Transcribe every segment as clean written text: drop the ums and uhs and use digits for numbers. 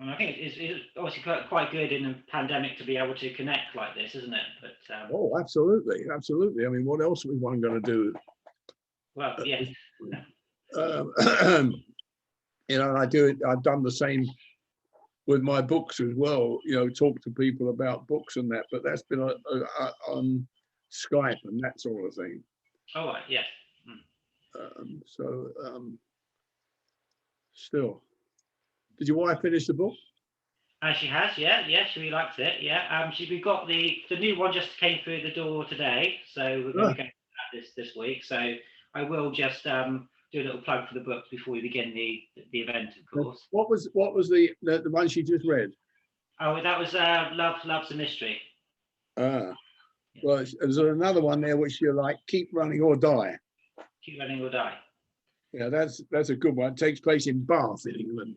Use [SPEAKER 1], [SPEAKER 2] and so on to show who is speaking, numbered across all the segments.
[SPEAKER 1] And I think it's obviously quite good in a pandemic to be able to connect like this, isn't it? But
[SPEAKER 2] Oh, absolutely, absolutely. I mean, what else was one going to do?
[SPEAKER 1] well, yeah.
[SPEAKER 2] You know, and I do it. I've done the same with my books as well. You know, talk to people about books and that. But that's been on Skype and that sort of thing.
[SPEAKER 1] Oh, right, yeah.
[SPEAKER 2] Still, did your wife finish the book?
[SPEAKER 1] She has, yeah, she really liked it, yeah. We got the new one just came through the door today, so we're going to be going to that this week. So I will just do a little plug for the book before we begin the event, of course.
[SPEAKER 2] What was the one she just read?
[SPEAKER 1] Oh, that was Love's a Mystery.
[SPEAKER 2] Well, there's another one there which you're like, Keep Running or Die.
[SPEAKER 1] Keep Running or Die.
[SPEAKER 2] Yeah, that's a good one. It takes place in Bath in England.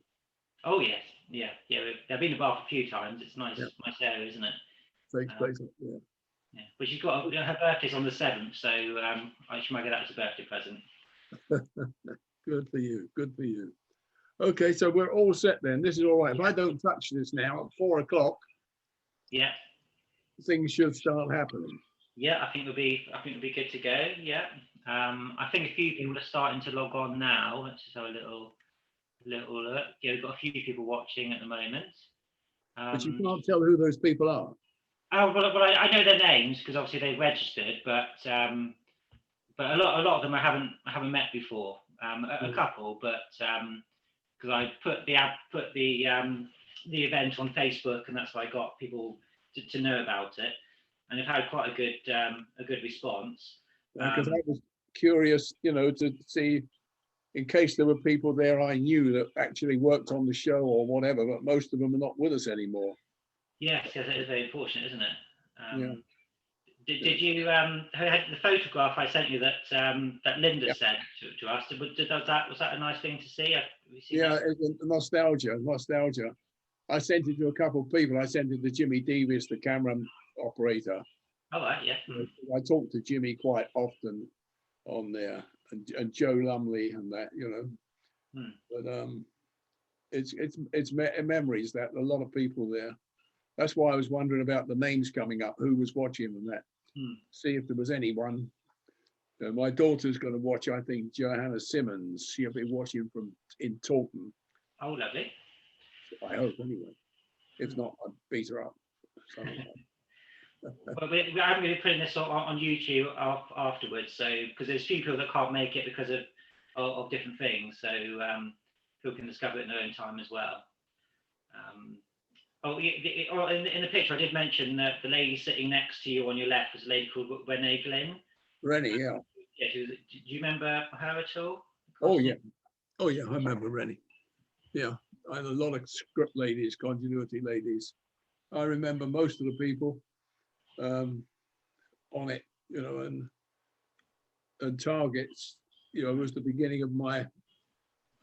[SPEAKER 1] Oh yes, yeah. I've been to Bath a few times. It's nice area, isn't it?
[SPEAKER 2] Takes place, yeah.
[SPEAKER 1] Yeah, but she's got her birthday's on the 7th, so she might get that as a birthday present.
[SPEAKER 2] Good for you. Good for you. Okay, so we're all set then. This is all right. If I don't touch this now at 4 o'clock,
[SPEAKER 1] yeah,
[SPEAKER 2] things should start happening.
[SPEAKER 1] Yeah, I think we'll be good to go. Yeah, I think a few people are starting to log on now. Let's just have a little look. Yeah, we've got a few people watching at the moment.
[SPEAKER 2] But you can't tell who those people are.
[SPEAKER 1] Oh well, I know their names because obviously they've registered, but a lot of them I haven't met before. A couple, but because I put the event on Facebook, and that's why I got people to know about it, and they've had quite a good response.
[SPEAKER 2] Because I was curious, you know, to see in case there were people there I knew that actually worked on the show or whatever, but most of them are not with us anymore.
[SPEAKER 1] Yes, it is very unfortunate, isn't it?
[SPEAKER 2] Yeah.
[SPEAKER 1] Did you had the photograph I sent you that Linda sent to us? Was that a nice thing to see?
[SPEAKER 2] Yeah, it's nostalgia. I sent it to a couple of people. I sent it to Jimmy Davis, the camera operator.
[SPEAKER 1] All right, yeah.
[SPEAKER 2] I talk to Jimmy quite often on there, and Joe Lumley and that, you know. But it's memories that a lot of people there. That's why I was wondering about the names coming up, who was watching and that. See if there was anyone. My daughter's going to watch, I think, Johanna Simmons. She'll be watching from in Taunton.
[SPEAKER 1] Oh, lovely.
[SPEAKER 2] I hope, anyway. If not, I'd beat her up.
[SPEAKER 1] Well, I'm going to be putting this on YouTube afterwards, so because there's a few people that can't make it because of different things, so people can discover it in their own time as well. In the picture, I did mention that the lady sitting next to you on your left was a lady called Renee Glenn.
[SPEAKER 2] Rennie, yeah.
[SPEAKER 1] Yeah, do you remember her at all?
[SPEAKER 2] Oh yeah, I remember Rennie. Yeah, I had a lot of script ladies, continuity ladies. I remember most of the people on it, you know, and Targets, you know, was the beginning of my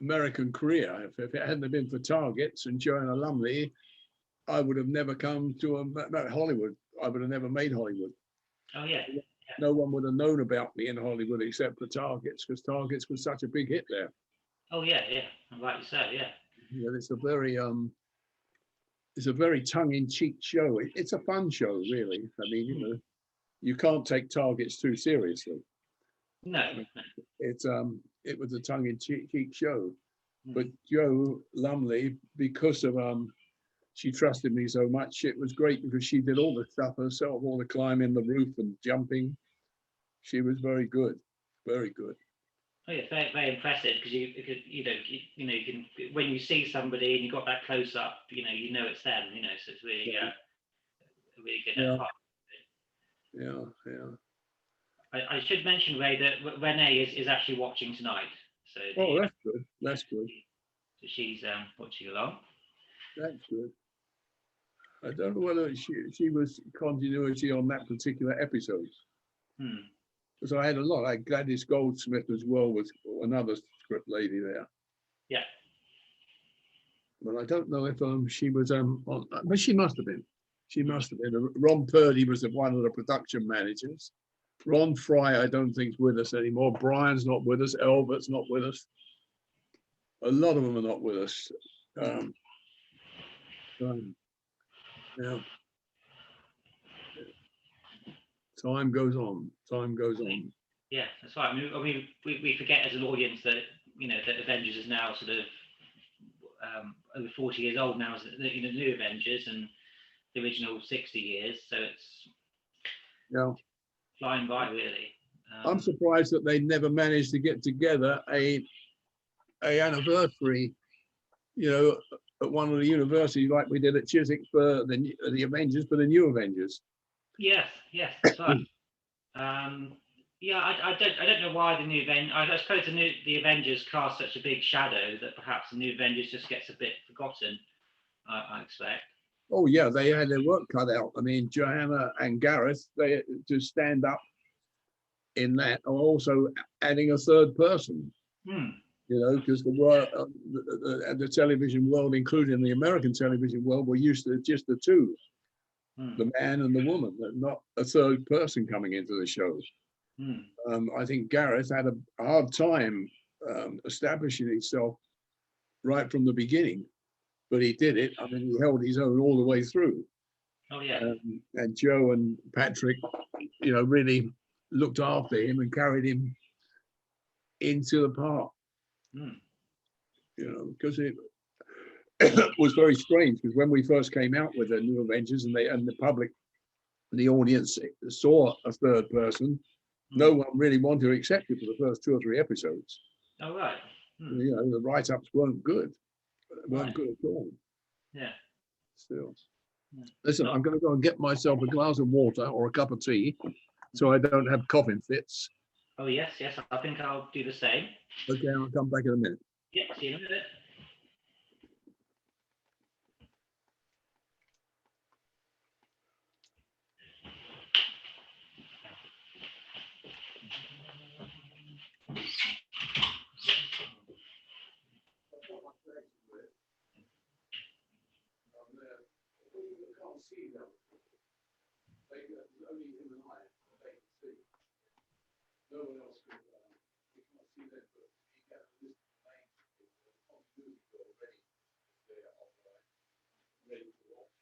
[SPEAKER 2] American career. If it hadn't been for Targets and Joanna Lumley, I would have never come to Hollywood. I would have never made Hollywood.
[SPEAKER 1] Oh yeah.
[SPEAKER 2] No one would have known about me in Hollywood except for Targets, because Targets was such a big hit there.
[SPEAKER 1] Oh yeah, rightly so, yeah.
[SPEAKER 2] Yeah, it's a very tongue-in-cheek show. It's a fun show, really. I mean, you know, you can't take Targets too seriously.
[SPEAKER 1] No.
[SPEAKER 2] It was a tongue-in-cheek show. But Joe Lumley, because of she trusted me so much, it was great because she did all the stuff herself, all the climbing the roof and jumping. She was very good, very good.
[SPEAKER 1] Oh yeah, very, very impressive because you can when you see somebody and you got that close up, you know it's them, you know, so it's really really good.
[SPEAKER 2] Yeah.
[SPEAKER 1] I should mention, Ray, that Renee is actually watching tonight. So
[SPEAKER 2] that's good. That's good.
[SPEAKER 1] So she's watching along.
[SPEAKER 2] That's good. I don't know whether she was continuity on that particular episode. Because I had a lot. I had Gladys Goldsmith as well, with another script lady there.
[SPEAKER 1] Yeah.
[SPEAKER 2] But I don't know if she was on, but she must have been. She must have been. Ron Purdy was one of the production managers. Ron Fry, I don't think, is with us anymore. Brian's not with us. Albert's not with us. A lot of them are not with us. Yeah. Time goes on. Time goes on.
[SPEAKER 1] Yeah, that's right. I mean, we forget as an audience that that Avengers is now sort of over 40 years old now, as the new Avengers, and the original 60 years. So it's flying by, really.
[SPEAKER 2] I'm surprised that they never managed to get together a anniversary, at one of the universities like we did at Chiswick for the Avengers, for the new Avengers.
[SPEAKER 1] Yes, that's right. I don't know why the new Avengers. I suppose the Avengers cast such a big shadow that perhaps the new Avengers just gets a bit forgotten. I expect.
[SPEAKER 2] Oh yeah, they had their work cut out. I mean, Johanna and Gareth, they to stand up in that, are also adding a third person. Because the television world, including the American television world, were used to just the two, the man and the woman, not a third person coming into the show. I think Gareth had a hard time establishing himself right from the beginning, but he did it. I mean, he held his own all the way through.
[SPEAKER 1] Oh yeah.
[SPEAKER 2] And Joe and Patrick, really looked after him and carried him into the part. Because it was very strange, because when we first came out with the new Avengers and the public, the audience saw a third person, no one really wanted to accept it for the first 2 or 3 episodes.
[SPEAKER 1] Oh right.
[SPEAKER 2] The write-ups weren't good. Weren't good at all.
[SPEAKER 1] Yeah.
[SPEAKER 2] Still. Listen, I'm going to go and get myself a glass of water or a cup of tea so I don't have coughing fits.
[SPEAKER 1] Oh yes, I think I'll do the same.
[SPEAKER 2] Okay, I'll come back in a minute.
[SPEAKER 1] Yeah, see you in a minute.
[SPEAKER 2] No one else could, you can't see that, but you get a list of names on music already. They are ready to watch.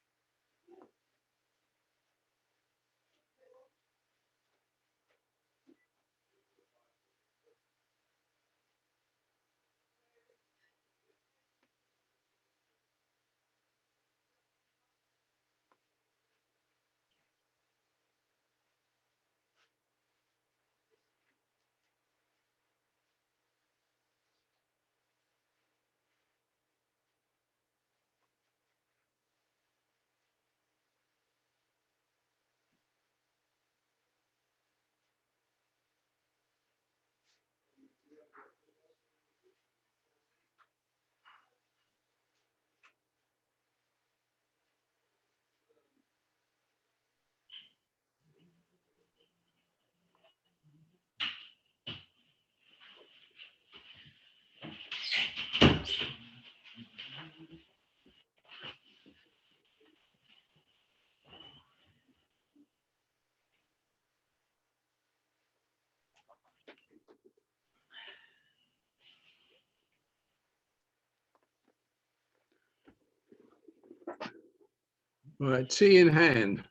[SPEAKER 2] Right, tea in hand.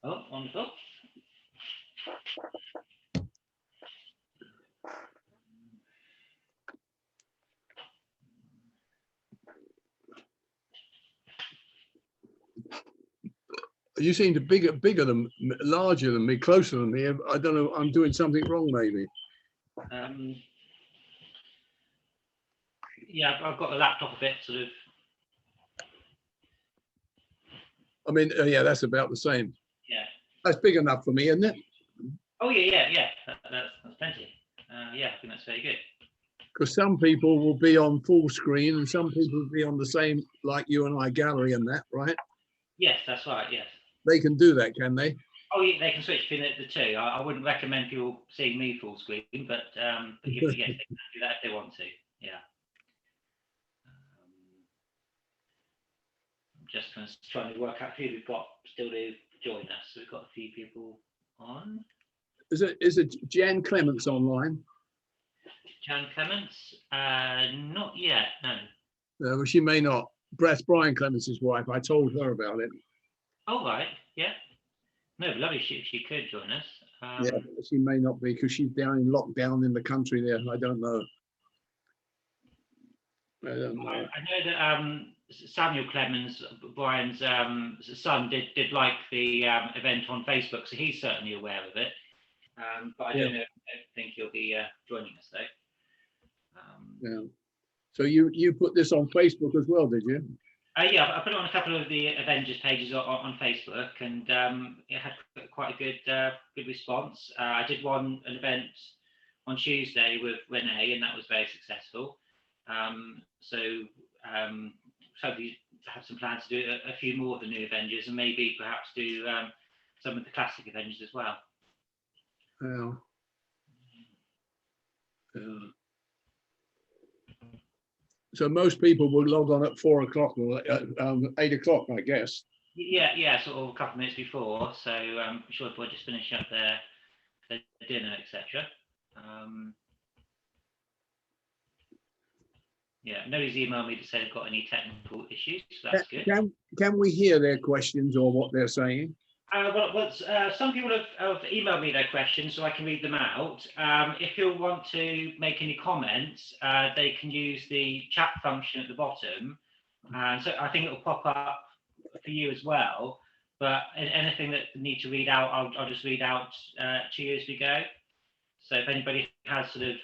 [SPEAKER 1] Oh, wonderful.
[SPEAKER 2] You seem to bigger than, larger than me, closer than me. I don't know. I'm doing something wrong, maybe.
[SPEAKER 1] Yeah, I've got the laptop a bit sort of.
[SPEAKER 2] I mean, yeah, that's about the same.
[SPEAKER 1] Yeah.
[SPEAKER 2] That's big enough for me, isn't it?
[SPEAKER 1] Oh yeah. That's plenty. Yeah, I think that's very good.
[SPEAKER 2] Because some people will be on full screen and some people will be on the same, like you and I, gallery and that, right?
[SPEAKER 1] Yes, that's right. Yes.
[SPEAKER 2] They can do that, can they?
[SPEAKER 1] Oh yeah, they can switch between the two. I wouldn't recommend people seeing me full screen, but yes, they can do that if they want to. Yeah. I'm just kind of trying to work out who we've got still to join us. So we've got a few people on.
[SPEAKER 2] Is it Jan Clements online?
[SPEAKER 1] Jan Clements? Not yet, no.
[SPEAKER 2] Well, she may not Brian Clemens' wife. I told her about it.
[SPEAKER 1] Oh, right. Yeah. No, lovely. She could join us.
[SPEAKER 2] Yeah, she may not be because she's down in lockdown in the country there. I don't know. I
[SPEAKER 1] know that Samuel Clemens, Brian's son, did like the event on Facebook, so he's certainly aware of it. But I don't think he'll be joining us though.
[SPEAKER 2] Yeah. So you put this on Facebook as well, did you?
[SPEAKER 1] Yeah, I put it on a couple of the Avengers pages on Facebook, and it had quite a good response. I did an event on Tuesday with Renee, and that was very successful. So hopefully have some plans to do a few more of the new Avengers, and maybe perhaps do some of the classic Avengers as well.
[SPEAKER 2] Yeah. So most people would log on at 4 o'clock or 8 o'clock, I guess.
[SPEAKER 1] Yeah, sort of a couple of minutes before. So I'm sure if I just finish up their dinner, etc. Yeah, nobody's emailed me to say they've got any technical issues, so that's good.
[SPEAKER 2] Can we hear their questions or what they're saying?
[SPEAKER 1] Some people have emailed me their questions, so I can read them out. If you want to make any comments, they can use the chat function at the bottom. So I think it will pop up for you as well. But anything that you need to read out, I'll just read out to you as we go. So if anybody has sort of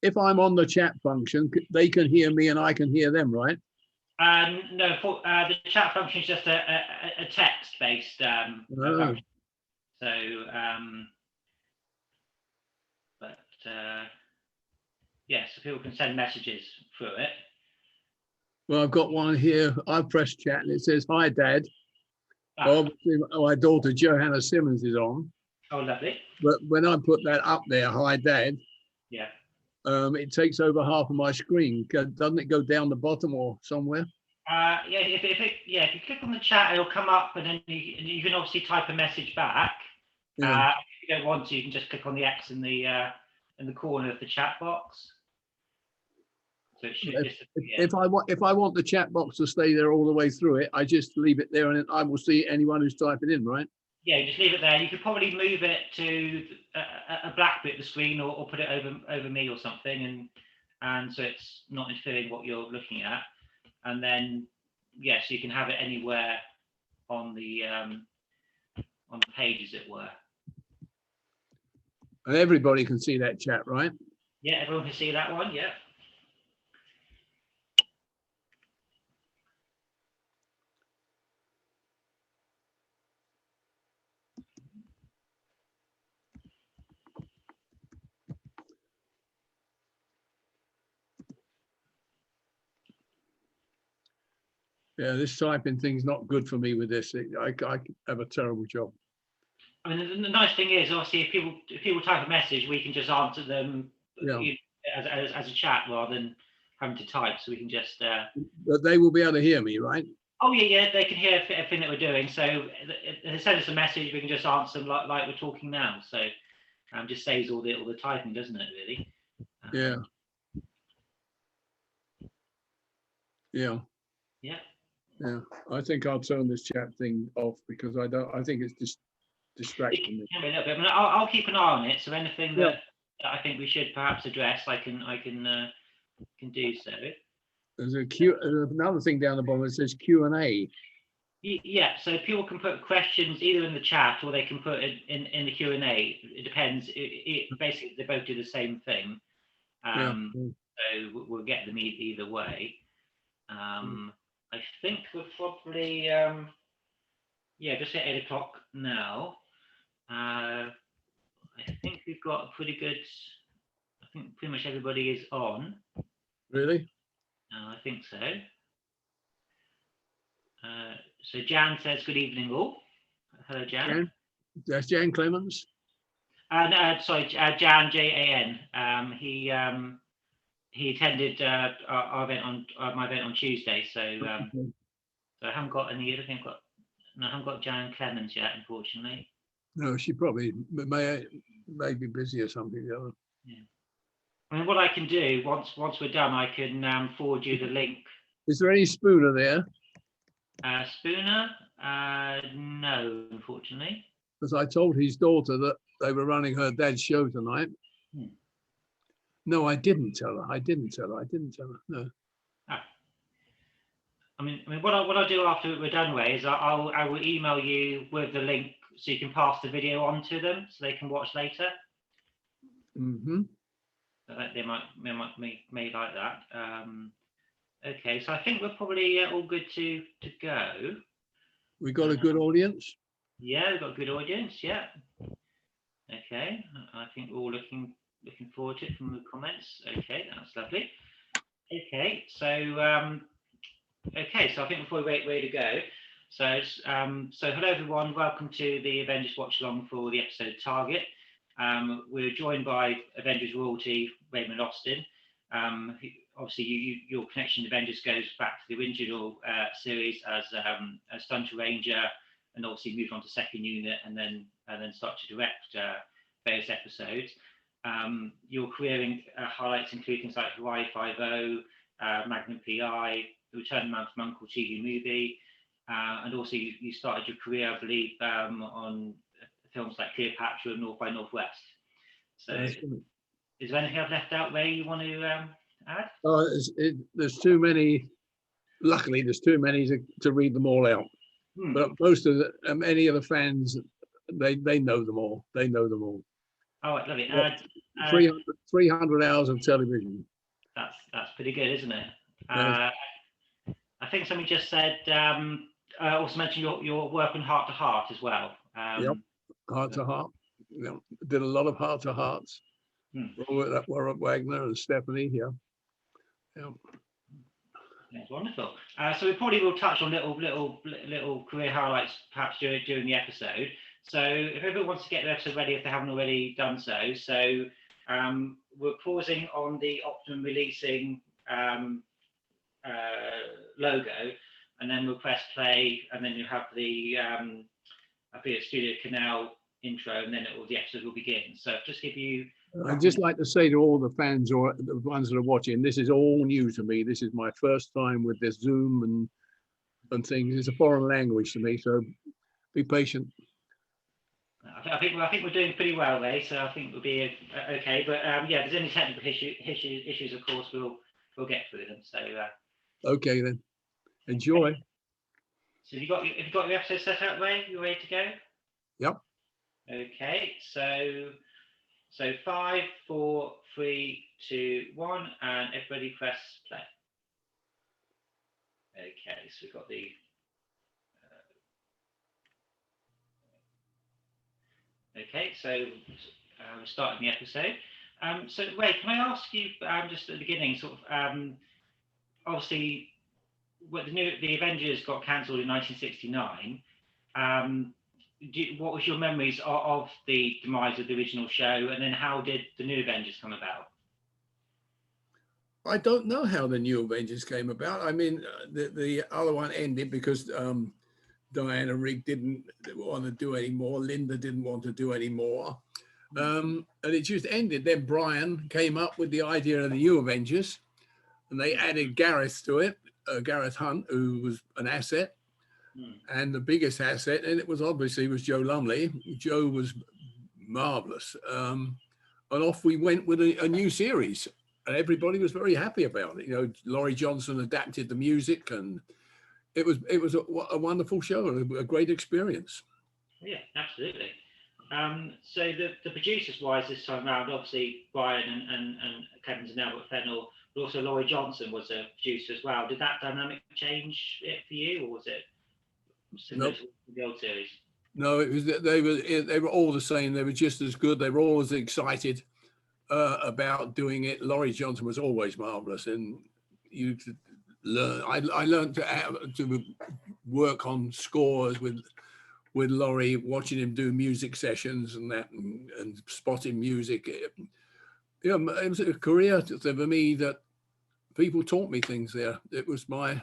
[SPEAKER 2] if I'm on the chat function, they can hear me and I can hear them, right?
[SPEAKER 1] No, the chat function is just a text-based function. So, so people can send messages through it.
[SPEAKER 2] Well, I've got one here. I've pressed chat and it says, "Hi, Dad." Obviously, my daughter Johanna Simmons is on.
[SPEAKER 1] Oh, lovely.
[SPEAKER 2] But when I put that up there, "Hi, Dad,"
[SPEAKER 1] yeah,
[SPEAKER 2] it takes over half of my screen. Doesn't it go down the bottom or somewhere?
[SPEAKER 1] If you click on the chat, it'll come up, and then you can obviously type a message back.
[SPEAKER 2] Yeah.
[SPEAKER 1] If you don't want to, you can just click on the X in the corner of the chat box. So it should
[SPEAKER 2] if I want the chat box to stay there all the way through it, I just leave it there, and I will see anyone who's typing in, right?
[SPEAKER 1] Yeah, just leave it there. You could probably move it to a black bit of the screen, or put it over me or something, and so it's not interfering what you're looking at. And then, so you can have it anywhere on the page, as it were.
[SPEAKER 2] And everybody can see that chat, right?
[SPEAKER 1] Yeah, everyone can see that one. Yeah.
[SPEAKER 2] Yeah, this typing thing's not good for me with this. I have a terrible job.
[SPEAKER 1] I mean, the nice thing is, obviously, if people type a message, we can just answer them as a chat rather than having to type. So we can just.
[SPEAKER 2] But they will be able to hear me, right?
[SPEAKER 1] Oh yeah, they can hear everything that we're doing. So if they send us a message, we can just answer them like we're talking now. So just saves all the typing, doesn't it? Really.
[SPEAKER 2] Yeah. Yeah, I think I'll turn this chat thing off because I think it's just distracting me.
[SPEAKER 1] A little bit. I mean, I'll keep an eye on it. So anything that I think we should perhaps address, I can do so.
[SPEAKER 2] There's another thing down the bottom that says Q&A.
[SPEAKER 1] Yeah, so people can put questions either in the chat or they can put it in the Q&A. It depends. Basically, they both do the same thing. So we'll get them either way. I think we're probably just at 8 o'clock now. I think we've got a pretty good. I think pretty much everybody is on.
[SPEAKER 2] Really?
[SPEAKER 1] I think so. So Jan says good evening all. Hello, Jan.
[SPEAKER 2] That's Jan Clemens.
[SPEAKER 1] No, sorry, Jan Jan. He attended my event on Tuesday, so so I haven't got any. I haven't got Jan Clemens yet, unfortunately.
[SPEAKER 2] No, she probably may be busy or something.
[SPEAKER 1] Yeah. I mean, what I can do once we're done, I can forward you the link
[SPEAKER 2] Is there any Spooner there?
[SPEAKER 1] Spooner? No, unfortunately.
[SPEAKER 2] Because I told his daughter that they were running her dad's show tonight. No, I didn't tell her. I didn't tell her. No.
[SPEAKER 1] Ah. I mean, what I'll do after we're done, Ray, is I will email you with the link so you can pass the video on to them so they can watch later.
[SPEAKER 2] Mm-hmm.
[SPEAKER 1] So they may like that. Okay, so I think we're probably all good to go.
[SPEAKER 2] We got a good audience.
[SPEAKER 1] Yeah, we've got a good audience. Yeah. Okay, I think we're all looking forward to it from the comments. Okay, that's lovely. Okay, so I think before we ready to go. So hello everyone, welcome to the Avengers watch along for the episode Target. We're joined by Avengers royalty Raymond Austin. Obviously, your connection to Avengers goes back to the original series as Stunt Ranger, and obviously moved on to second unit, and then start to direct various episodes. Your career highlights include things like Hawaii Five-0, Magnum PI, The Return of Man from Uncle TV movie, and also you started your career, I believe, on films like Cleopatra and North by Northwest. So, is there anything I've left out, Ray, you want to add?
[SPEAKER 2] There's too many. Luckily, there's too many to read them all out. But most of any of the fans, they know them all. They know them all.
[SPEAKER 1] Oh, I love it.
[SPEAKER 2] 300 hours of television.
[SPEAKER 1] That's pretty good, isn't it? I think somebody just said. Also mentioned your work on Heart to Heart as well.
[SPEAKER 2] Yep, Heart to Heart. Did a lot of Heart to Hearts. Robert Wagner and Stephanie. Yeah.
[SPEAKER 1] That's wonderful. So we probably will touch on little career highlights perhaps during the episode. So if everyone wants to get the episode ready, if they haven't already done so, we're pausing on the Optimum Releasing logo, and then we'll press play, and then you have the I think it's Studio Canal intro, and then the episode will begin. So just give you.
[SPEAKER 2] I'd just like to say to all the fans or the ones that are watching, this is all new to me. This is my first time with this Zoom and things. It's a foreign language to me, so be patient.
[SPEAKER 1] I think we're doing pretty well, Ray. So I think we'll be okay. But if there's any technical issues, of course, we'll get through them. So
[SPEAKER 2] okay then, enjoy.
[SPEAKER 1] So if you got your episode set up, Ray, you ready to go?
[SPEAKER 2] Yep.
[SPEAKER 1] Okay, so 5, 4, 3, 2, 1, and everybody press play. Okay, so we've got the. Okay, so we're starting the episode. So Ray, can I ask you just at the beginning, sort of, obviously, the Avengers got cancelled in 1969. What was your memories of the demise of the original show, and then how did the new Avengers come about?
[SPEAKER 2] I don't know how the new Avengers came about. I mean, the other one ended because Diana Rigg didn't want to do any more. Linda didn't want to do any more. And it just ended. Then Brian came up with the idea of the new Avengers, and they added Gareth to it, Gareth Hunt, who was an asset. And the biggest asset, and it was obviously Joe Lumley. Joe was marvelous, and off we went with a new series, and everybody was very happy about it. You know, Laurie Johnson adapted the music, and it was a wonderful show, a great experience.
[SPEAKER 1] Yeah, absolutely. So the producers wise this time around, obviously Brian and Kevin's and Albert Fennell, but also Laurie Johnson was a producer as well. Did that dynamic change it for you, or was it?
[SPEAKER 2] Nope.
[SPEAKER 1] The old series.
[SPEAKER 2] No, it was they were all the same. They were just as good. They were always excited about doing it. Laurie Johnson was always marvelous, and you learn. I learned to work on scores with Laurie, watching him do music sessions and that, and spotting music. It was a career for me that people taught me things there. It was my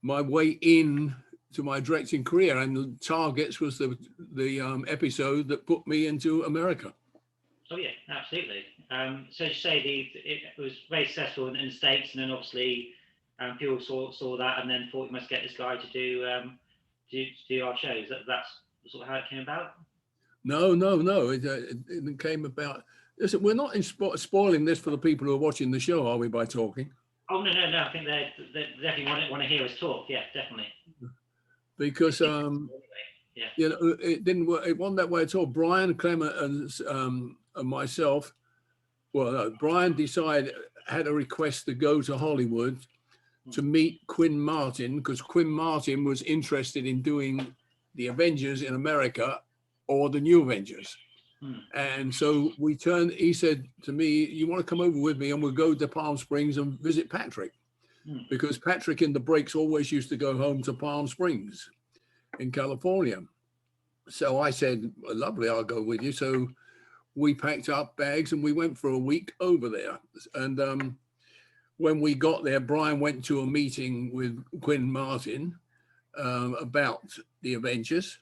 [SPEAKER 2] way in to my directing career, and the Targets was the episode that put me into America.
[SPEAKER 1] Oh yeah, absolutely. So you say it was very successful in the States, and then obviously people saw that and then thought we must get this guy to do our shows. That's sort of how it came about.
[SPEAKER 2] No. It came about. Listen, we're not spoiling this for the people who are watching the show, are we? By talking.
[SPEAKER 1] Oh no! I think they definitely want to hear us talk. Yeah, definitely.
[SPEAKER 2] Because
[SPEAKER 1] yeah.
[SPEAKER 2] It didn't work. It wasn't that way at all. Brian, Clement, and myself. Well, no, Brian had a request to go to Hollywood to meet Quinn Martin, because Quinn Martin was interested in doing the Avengers in America or the New Avengers. And so he said to me, you want to come over with me and we'll go to Palm Springs and visit Patrick, because Patrick in the breaks always used to go home to Palm Springs in California. So I said, lovely, I'll go with you. So we packed up bags and we went for a week over there. And when we got there, Brian went to a meeting with Quinn Martin about the Avengers.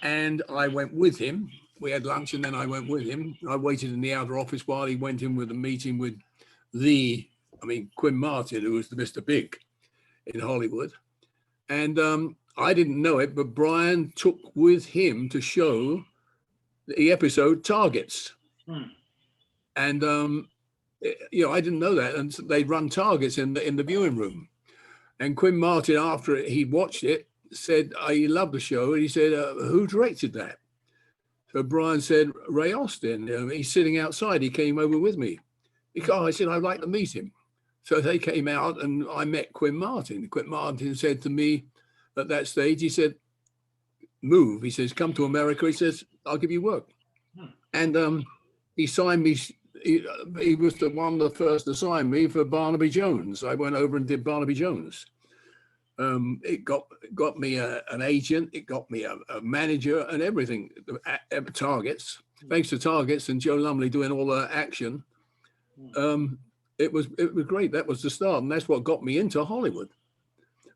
[SPEAKER 2] And I went with him. We had lunch and then I went with him. I waited in the outer office while he went in with a meeting with Quinn Martin, who was the Mr. Big in Hollywood. And I didn't know it, but Brian took with him to show the episode Targets. And, I didn't know that. And they'd run Targets in the viewing room. And Quinn Martin, after he'd watched it, said, he loved the show. And he said, who directed that? So Brian said, Ray Austin. He's sitting outside. He came over with me. I said, I'd like to meet him. So they came out and I met Quinn Martin. Quinn Martin said to me at that stage, he said, move. He says, come to America. He says, I'll give you work. And he signed me. He was the first to sign me for Barnaby Jones. I went over and did Barnaby Jones. It got me an agent. It got me a manager and everything. Targets, thanks to Targets and Joe Lumley doing all the action. It was great. That was the start, and that's what got me into Hollywood.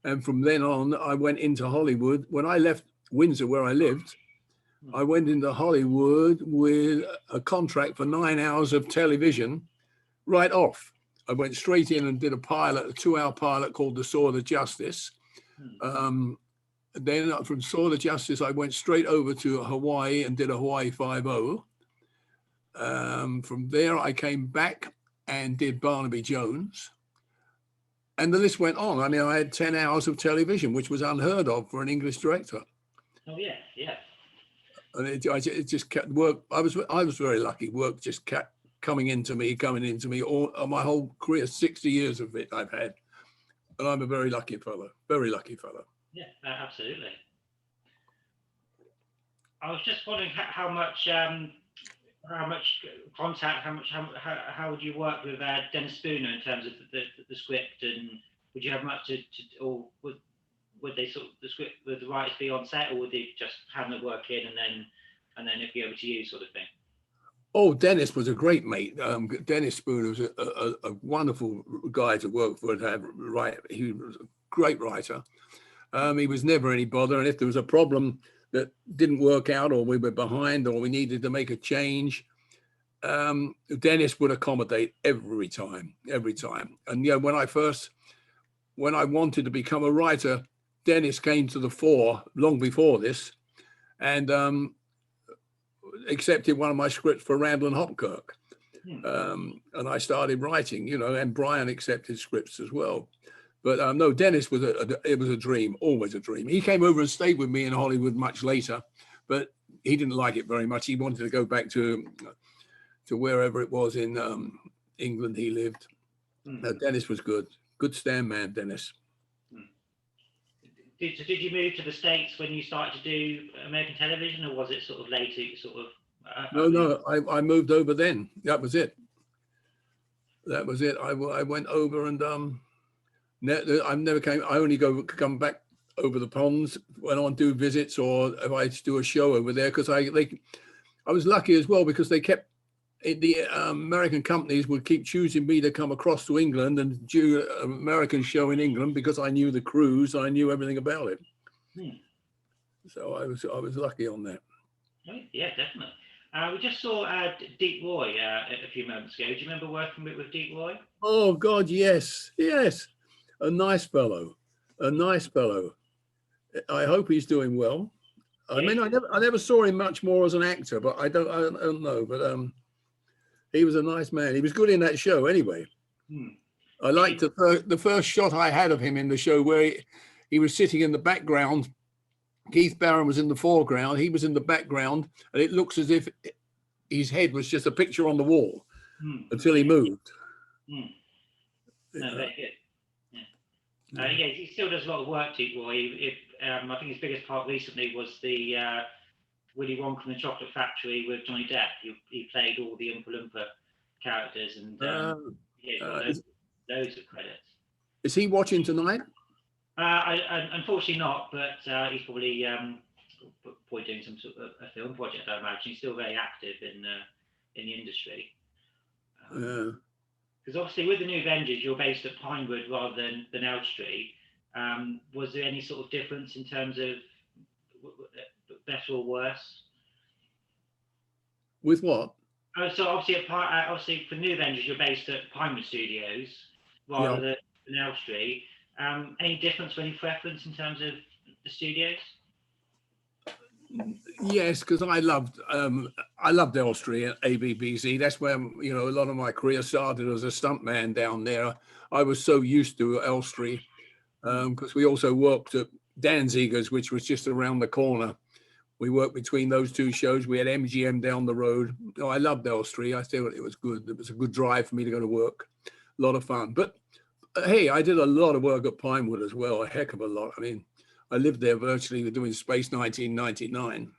[SPEAKER 2] And from then on, I went into Hollywood. When I left Windsor, where I lived, I went into Hollywood with a contract for 9 hours of television right off. I went straight in and did a 2-hour pilot called The Sword of Justice. Then from Sword of Justice, I went straight over to Hawaii and did a Hawaii 5-0. From there, I came back and did Barnaby Jones. And the list went on. I mean, I had 10 hours of television, which was unheard of for an English director.
[SPEAKER 1] Oh, yeah.
[SPEAKER 2] And it just kept work. I was very lucky. Work just kept coming into me. All my whole career, 60 years of it I've had. And I'm a very lucky fellow.
[SPEAKER 1] Yeah, absolutely. I was just wondering how much contact, how would you work with Dennis Spooner in terms of the script, and would you have much or would they sort of the script, would the writers be on set, or would they just have them work in and then it'd be over to you, sort of thing?
[SPEAKER 2] Oh, Dennis was a great mate. Dennis Spooner was a wonderful guy to work for. He was a great writer. He was never any bother, and if there was a problem that didn't work out, or we were behind, or we needed to make a change, Dennis would accommodate every time. And when I wanted to become a writer, Dennis came to the fore long before this, and accepted one of my scripts for Randall and Hopkirk. And I started writing, and Brian accepted scripts as well. But no, Dennis was it was a dream, always a dream. He came over and stayed with me in Hollywood much later, but he didn't like it very much. He wanted to go back to wherever it was in England he lived. Dennis was good stand man, Dennis.
[SPEAKER 1] Did you move to the States when you started to do American television, or was it sort of later?
[SPEAKER 2] No, I moved over then. That was it. I went over and I never came. I only come back over the ponds when I do visits, or if I do a show over there, because I was lucky as well, because they kept the American companies would keep choosing me to come across to England and do an American show in England, because I knew the crews, I knew everything about it. So I was lucky on that.
[SPEAKER 1] Yeah, definitely. We just saw Deep Roy a few moments ago. Do you remember working with Deep Roy?
[SPEAKER 2] Oh God, yes. a nice fellow, a nice fellow. I hope he's doing well. I mean, I never saw him much more as an actor, but I don't know. But he was a nice man. He was good in that show anyway. I liked the first shot I had of him in the show where he was sitting in the background. Keith Barron was in the foreground. He was in the background, and it looks as if his head was just a picture on the wall until he moved.
[SPEAKER 1] No, very good. Yeah, he still does a lot of work, Roy. I think his biggest part recently was the Willy Wonka and the Chocolate Factory with Johnny Depp. He played all the Oompa Loompa characters, and loads of credits.
[SPEAKER 2] Is he watching tonight?
[SPEAKER 1] Unfortunately not, but he's probably doing some sort of a film project, I imagine. He's still very active in the industry. Because obviously with the new Avengers, you're based at Pinewood rather than Elstree. Was there any sort of difference in terms of better or worse?
[SPEAKER 2] With what?
[SPEAKER 1] So obviously for new Avengers, you're based at Pinewood Studios rather than Elstree. Any difference or any preference in terms of the studios?
[SPEAKER 2] Yes, because I loved Elstree at ABBC. That's where a lot of my career started as a stuntman down there. I was so used to Elstree because we also worked at Danziger's, which was just around the corner. We worked between those two shows. We had MGM down the road. I loved Elstree. I thought it was good. It was a good drive for me to go to work. A lot of fun. But hey, I did a lot of work at Pinewood as well, a heck of a lot. I mean, I lived there virtually doing Space 1999.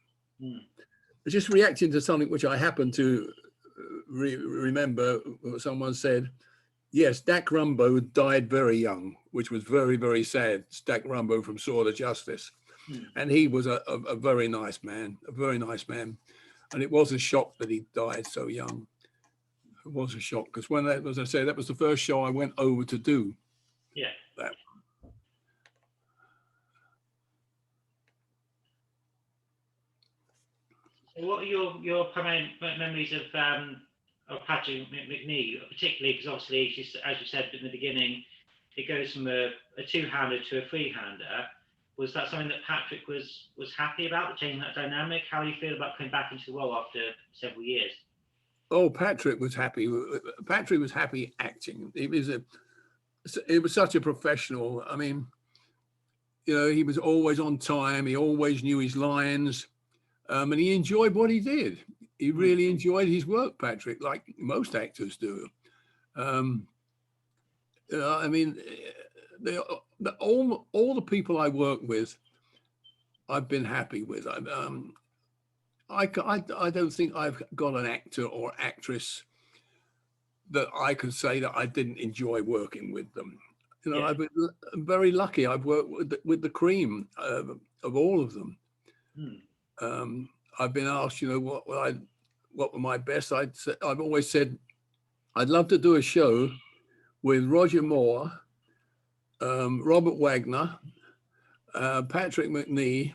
[SPEAKER 2] Just reacting to something which I happened to remember, someone said, yes, Dak Rumbo died very young, which was very, very sad. Dak Rumbo from Sword of Justice. And he was a very nice man, And it was a shock that he died so young. It was a shock because as I said, that was the first show I went over to do.
[SPEAKER 1] Yeah.
[SPEAKER 2] That.
[SPEAKER 1] So what are your primary memories of Patrick McNee, particularly because obviously, as you said in the beginning, it goes from a two-hander to a three-hander. Was that something that Patrick was happy about, changing that dynamic? How do you feel about coming back into the role after several years?
[SPEAKER 2] Oh, Patrick was happy. Patrick was happy acting. It was such a professional. I mean, he was always on time. He always knew his lines, and he enjoyed what he did. He really enjoyed his work, Patrick, like most actors do. I mean, all the people I work with, I've been happy with. I don't think I've got an actor or actress that I could say that I didn't enjoy working with them. I've been very lucky. I've worked with the cream of all of them. I've been asked, what were my best? I've always said I'd love to do a show with Roger Moore, Robert Wagner, Patrick McNee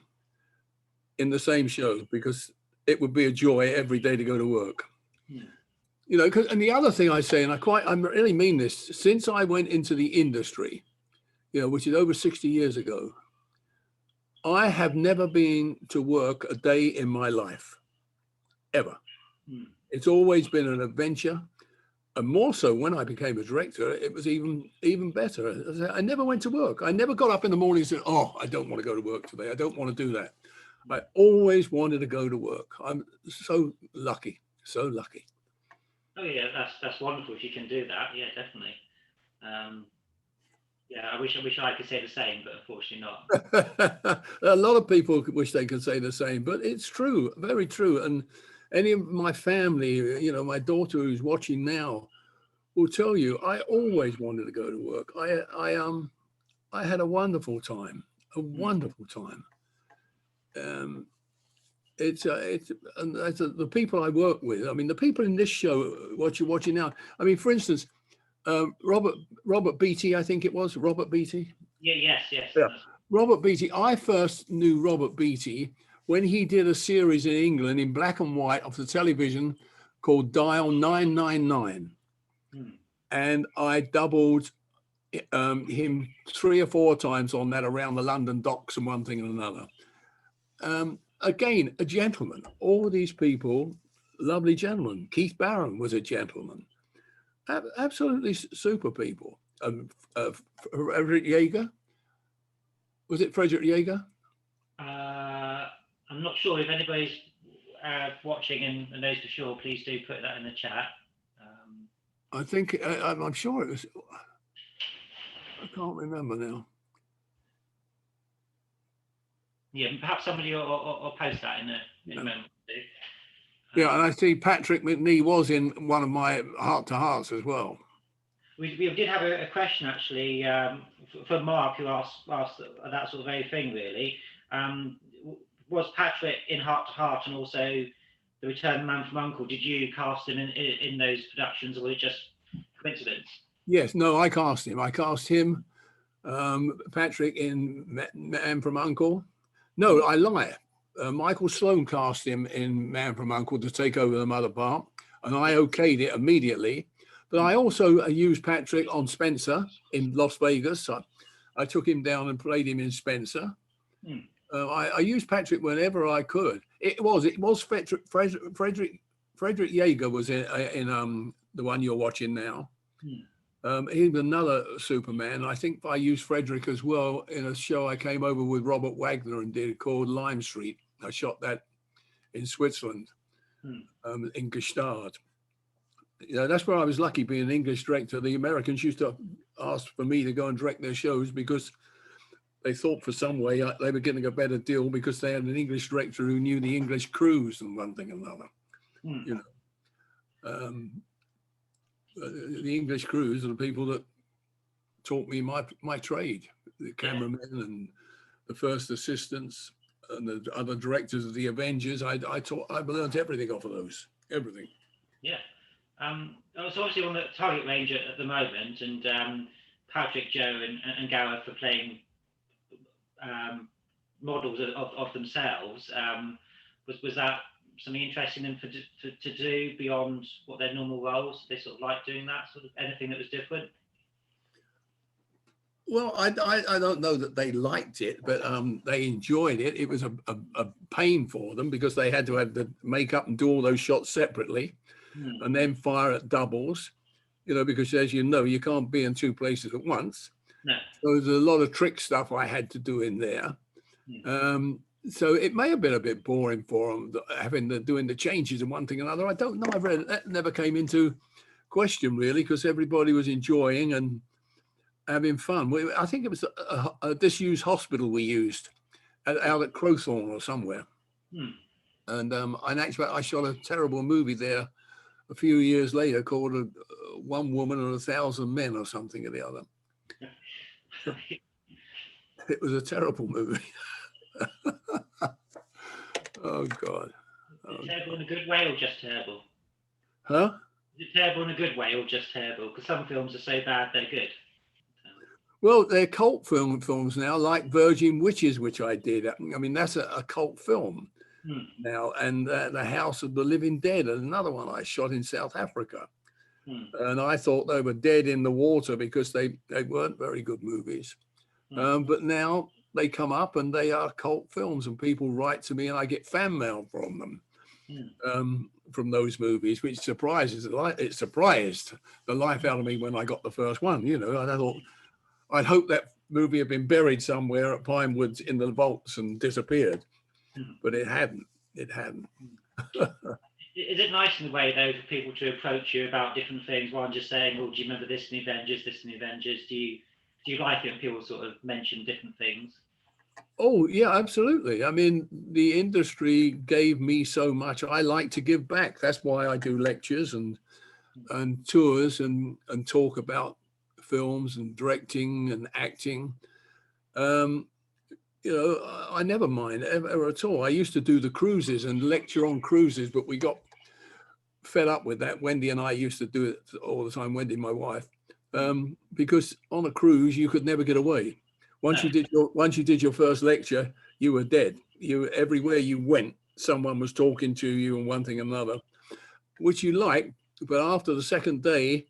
[SPEAKER 2] in the same show because it would be a joy every day to go to work. And the other thing I say, and I really mean this, since I went into the industry, which is over 60 years ago, I have never been to work a day in my life, ever. It's always been an adventure. And more so when I became a director, it was even better. I never went to work. I never got up in the morning and said, oh, I don't want to go to work today. I don't want to do that. I always wanted to go to work. I'm so lucky, so lucky.
[SPEAKER 1] Oh yeah, that's wonderful if you can do that. Yeah, definitely. I wish I could say the same, but unfortunately not.
[SPEAKER 2] A lot of people wish they could say the same, but it's true, very true. And any of my family, my daughter who's watching now, will tell you I always wanted to go to work. I had a wonderful time, the people I work with. I mean, the people in this show, what you're watching now. I mean, for instance, Robert Beatty, I think it was Robert Beatty.
[SPEAKER 1] Yes.
[SPEAKER 2] Yeah. Robert Beatty. I first knew Robert Beatty when he did a series in England in black and white of the television called Dial 999. And I doubled him 3 or 4 times on that around the London docks and one thing and another. Again, a gentleman. All these people, lovely gentlemen. Keith Barron was a gentleman. Absolutely super people. Frederick Jaeger. Was it Frederick Jaeger?
[SPEAKER 1] I'm not sure if anybody's watching and knows for sure. Please do put that in the chat.
[SPEAKER 2] I think I'm sure it was. I can't remember now.
[SPEAKER 1] Yeah, perhaps somebody will post that in a moment.
[SPEAKER 2] Yeah, and I see Patrick McNee was in one of my heart-to-hearts as well.
[SPEAKER 1] We did have a question actually for Mark, who asked that sort of very thing really. Was Patrick in Heart to Heart and also The Return of the Man from U.N.C.L.E.? Did you cast him in those productions, or was it just coincidence?
[SPEAKER 2] Yes, no, I cast him. I cast him, Patrick, in Man from U.N.C.L.E. No, I lie. Michael Sloan cast him in Man from U.N.C.L.E. to take over the mother part, and I okayed it immediately. But I also used Patrick on Spencer in Las Vegas. I took him down and played him in Spencer. I used Patrick whenever I could. It was Frederick Jaeger was in the one you're watching now. He was another Superman. I think I used Frederick as well in a show I came over with Robert Wagner and did called Lime Street. I shot that in Switzerland, in Gestad. Yeah, that's where I was lucky being an English director. The Americans used to ask for me to go and direct their shows because they thought for some way they were getting a better deal because they had an English director who knew the English crews and one thing and another. You know, the English crews are the people that taught me my trade, the cameramen and the first assistants and the other directors of the Avengers. I learned everything off of those, everything.
[SPEAKER 1] Yeah. So obviously on the target range at the moment, and Patrick, Joe, and Gareth are playing models of themselves. Was that something interesting in them to do beyond what their normal roles? They sort of like doing that, sort of anything that was different?
[SPEAKER 2] Well, I don't know that they liked it, but they enjoyed it. It was a pain for them because they had to have the makeup and do all those shots separately. And then fire at doubles, you know, because as you know, you can't be in 2 places at once.
[SPEAKER 1] No.
[SPEAKER 2] So there's a lot of trick stuff I had to do in there. So it may have been a bit boring for them doing the changes and one thing and another. I don't know. That never came into question really because everybody was enjoying and having fun. I think it was a disused hospital we used out at Crowthorne or somewhere. And actually I shot a terrible movie there a few years later called One Woman and 1,000 Men or something or the other. It was a terrible movie. Oh, God.
[SPEAKER 1] Is it terrible in a good way or just terrible?
[SPEAKER 2] Huh?
[SPEAKER 1] Is it terrible in a good way or just terrible? Because some films are so bad they're good.
[SPEAKER 2] Well, they're cult films now, like Virgin Witches, which I did. I mean, that's a cult film. Now, and The House of the Living Dead, another one I shot in South Africa. And I thought they were dead in the water because they weren't very good movies. But now they come up and they are cult films and people write to me and I get fan mail from them, from those movies, which surprised the life out of me when I got the first one, you know. And I thought, I'd hope that movie had been buried somewhere at Pinewoods in the vaults and disappeared. But it hadn't. It hadn't.
[SPEAKER 1] Is it nice in a way, though, for people to approach you about different things rather than just saying, "Oh, do you remember this in the Avengers? This in the Avengers?" Do you like it when people sort of mention different things?
[SPEAKER 2] Oh yeah, absolutely. I mean, the industry gave me so much. I like to give back. That's why I do lectures and tours and talk about films and directing and acting. You know, I never mind ever at all. I used to do the cruises and lecture on cruises, but we got fed up with that. Wendy and I used to do it all the time, Wendy, my wife, because on a cruise, you could never get away. Once you did your first lecture, you were dead. Everywhere you went, someone was talking to you and one thing and another, which you liked. But after the second day,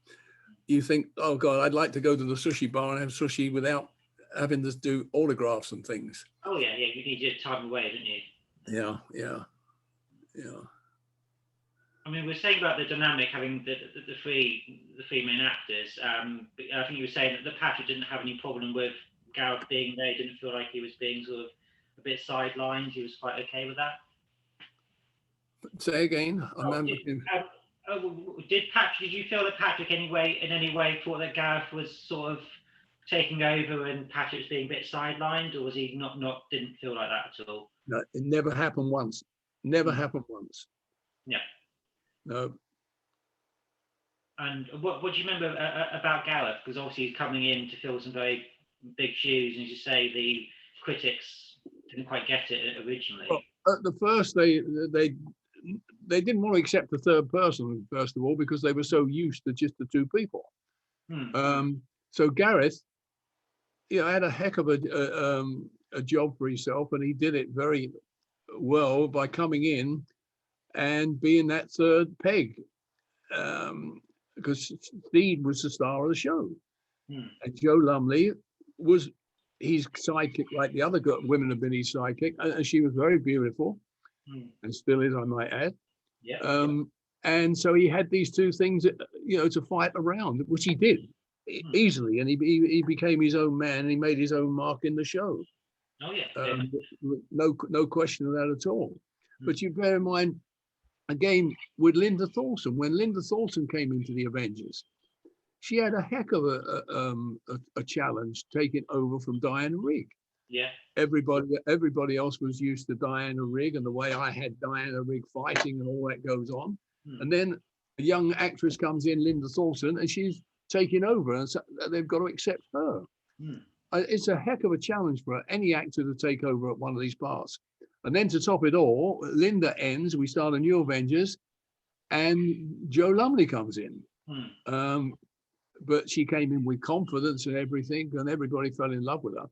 [SPEAKER 2] you think, oh God, I'd like to go to the sushi bar and have sushi without having to do autographs and things.
[SPEAKER 1] Oh yeah, yeah. You need your time away, don't you?
[SPEAKER 2] Yeah, yeah, yeah.
[SPEAKER 1] I mean, we're saying about the dynamic having the three main actors. But I think you were saying that Patrick didn't have any problem with Gareth being there. He didn't feel like he was being sort of a bit sidelined. He was quite okay with that.
[SPEAKER 2] Say again. I remember.
[SPEAKER 1] Did Patrick? Did you feel that Patrick in any way thought that Gareth was sort of taking over and Patrick was being a bit sidelined, or was he not didn't feel like that at all?
[SPEAKER 2] No, it never happened once. Never happened once.
[SPEAKER 1] Yeah.
[SPEAKER 2] No.
[SPEAKER 1] And what do you remember about Gareth? Because obviously he's coming in to fill some very big shoes, and as you say, the critics didn't quite get it originally.
[SPEAKER 2] Well, at the first, they didn't want to accept the third person, first of all, because they were so used to just the two people. So Gareth, had a heck of a job for himself, and he did it very well by coming in and being that third peg, because Steve was the star of the show, and Joe Lumley was his sidekick, like the other women have been his sidekick, and she was very beautiful, and still is, I might add.
[SPEAKER 1] Yeah.
[SPEAKER 2] And so he had these two things, to fight around, which he did easily, and he became his own man, and he made his own mark in the show.
[SPEAKER 1] Oh yeah.
[SPEAKER 2] No question of that at all. But you bear in mind, again, with Linda Thorson, when Linda Thorson came into the Avengers, she had a heck of a challenge taking over from Diana Rigg.
[SPEAKER 1] Yeah.
[SPEAKER 2] Everybody else was used to Diana Rigg and the way I had Diana Rigg fighting and all that goes on. And then a young actress comes in, Linda Thorson, and she's taking over, and so they've got to accept her. It's a heck of a challenge for any actor to take over at one of these parts. And then to top it all, Linda ends, we start a new Avengers, and Joe Lumley comes in. But she came in with confidence and everything, and everybody fell in love with her.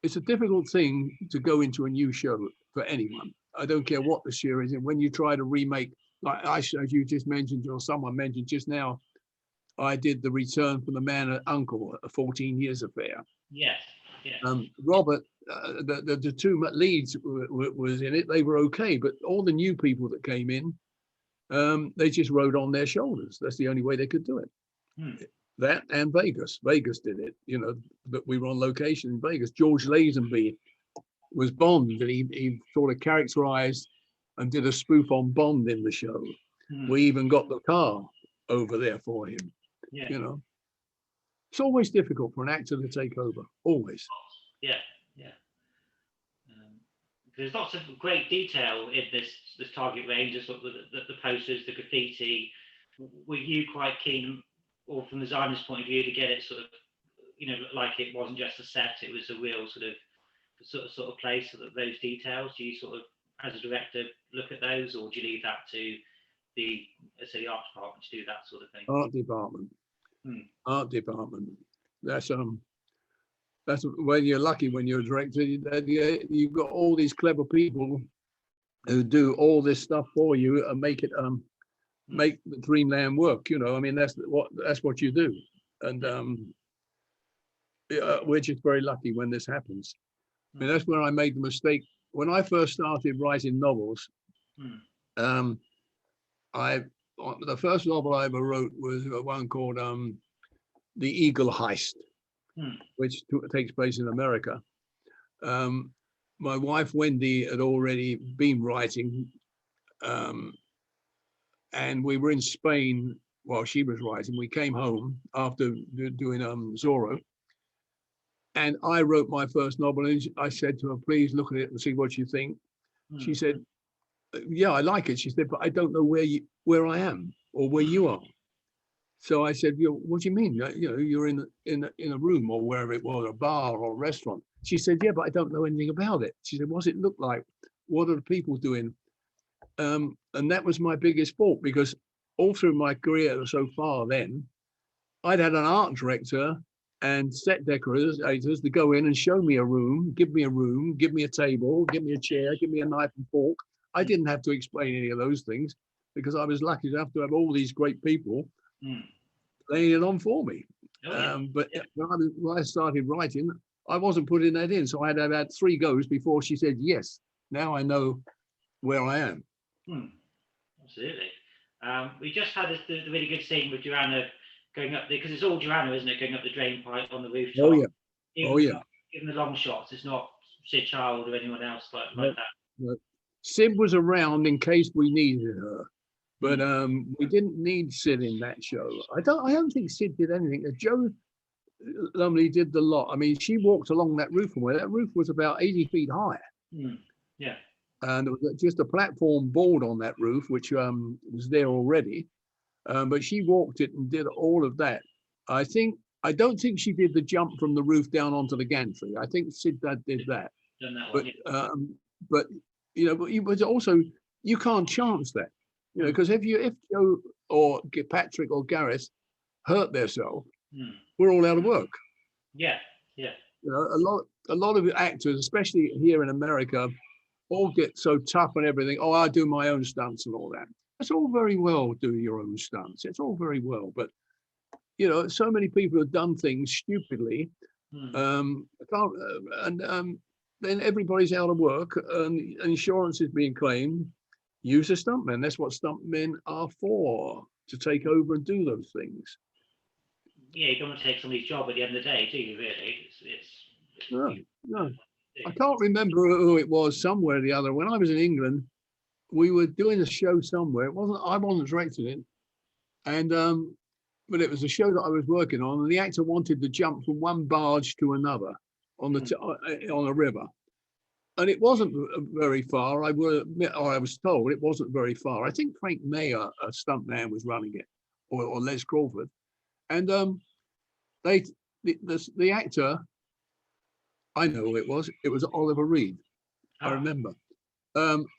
[SPEAKER 2] It's a difficult thing to go into a new show for anyone. I don't care what the series is. When you try to remake, like as you just mentioned, or someone mentioned just now, I did The Return from the Man and Uncle, a 14 years affair.
[SPEAKER 1] Yes.
[SPEAKER 2] Robert, the two leads was in it. They were okay, but all the new people that came in, they just rode on their shoulders. That's the only way they could do it. That and Vegas. Vegas did it. That we were on location in Vegas. George Lazenby was Bond, and he sort of characterized and did a spoof on Bond in the show. We even got the car over there for him. It's always difficult for an actor to take over. Always.
[SPEAKER 1] Yeah. There's lots of great detail in this target range, the posters, the graffiti. Were you quite keen, or from the designer's point of view, to get it sort of, like it wasn't just a set, it was a real sort of place, so that those details, do you sort of, as a director, look at those, or do you leave that to the art department to do that sort of thing? Art department. That's when you're lucky when you're a director. You've got all these clever people who do all this stuff for you and make it make the dreamland work. That's what you do, and we're just very lucky when this happens. That's where I made the mistake when I first started writing novels. The first novel I ever wrote was one called The Eagle Heist, which takes place in America. My wife Wendy had already been writing, and we were in Spain while she was writing. We came home after doing Zorro, and I wrote my first novel, and I said to her, please look at it and see what you think. She said, yeah, I like it. She said, but I don't know where I am or where you are. So I said, what do you mean? You're in a room or wherever it was, a bar or a restaurant. She said, yeah, but I don't know anything about it. She said, what's it look like? What are the people doing? And that was my biggest fault, because all through my career so far then, I'd had an art director and set decorators to go in and show me a room, give me a table, give me a chair, give me a knife and fork. I didn't have to explain any of those things.
[SPEAKER 2] because I was lucky enough to have all these great people
[SPEAKER 1] Mm.
[SPEAKER 2] laying it on for me.
[SPEAKER 1] Oh, yeah.
[SPEAKER 2] But when I started writing, I wasn't putting that in. So I had about 3 goes before she said, yes, now I know where I am.
[SPEAKER 1] Absolutely. We just had the really good scene with Joanna going up there, because it's all Joanna, isn't it, going up the drain pipe on the rooftop.
[SPEAKER 2] Oh, yeah.
[SPEAKER 1] Even the long shots, it's not Sid Child or anyone else like that.
[SPEAKER 2] No. Sid was around in case we needed her. But we didn't need Sid in that show. I don't think Sid did anything. Joe Lumley did the lot. I mean, she walked along that roof, and that roof was about 80 feet high.
[SPEAKER 1] Yeah.
[SPEAKER 2] And there was just a platform board on that roof, which was there already. But she walked it and did all of that. I don't think she did the jump from the roof down onto the gantry. I think Sid did that.
[SPEAKER 1] Done that one, yeah.
[SPEAKER 2] But but also you can't chance that. Because if Joe or Patrick or Gareth hurt themselves, we're all out of work.
[SPEAKER 1] Yeah.
[SPEAKER 2] A lot of actors, especially here in America, all get so tough and everything. Oh, I do my own stunts and all that. It's all very well doing your own stunts. It's all very well, but so many people have done things stupidly, and then everybody's out of work, and insurance is being claimed. Use a stuntman. That's what stuntmen are for, to take over and do those things.
[SPEAKER 1] Yeah, you don't want to take somebody's job at the end of the day, do you, really?
[SPEAKER 2] No. I can't remember who it was, somewhere or the other. When I was in England, we were doing a show somewhere. I wasn't directing it. And but it was a show that I was working on, and the actor wanted to jump from one barge to another on a river. And it wasn't very far. I was told it wasn't very far. I think Frank Mayer, a stuntman, was running it, or Les Crawford. And the actor, I know who it was. It was Oliver Reed. I remember.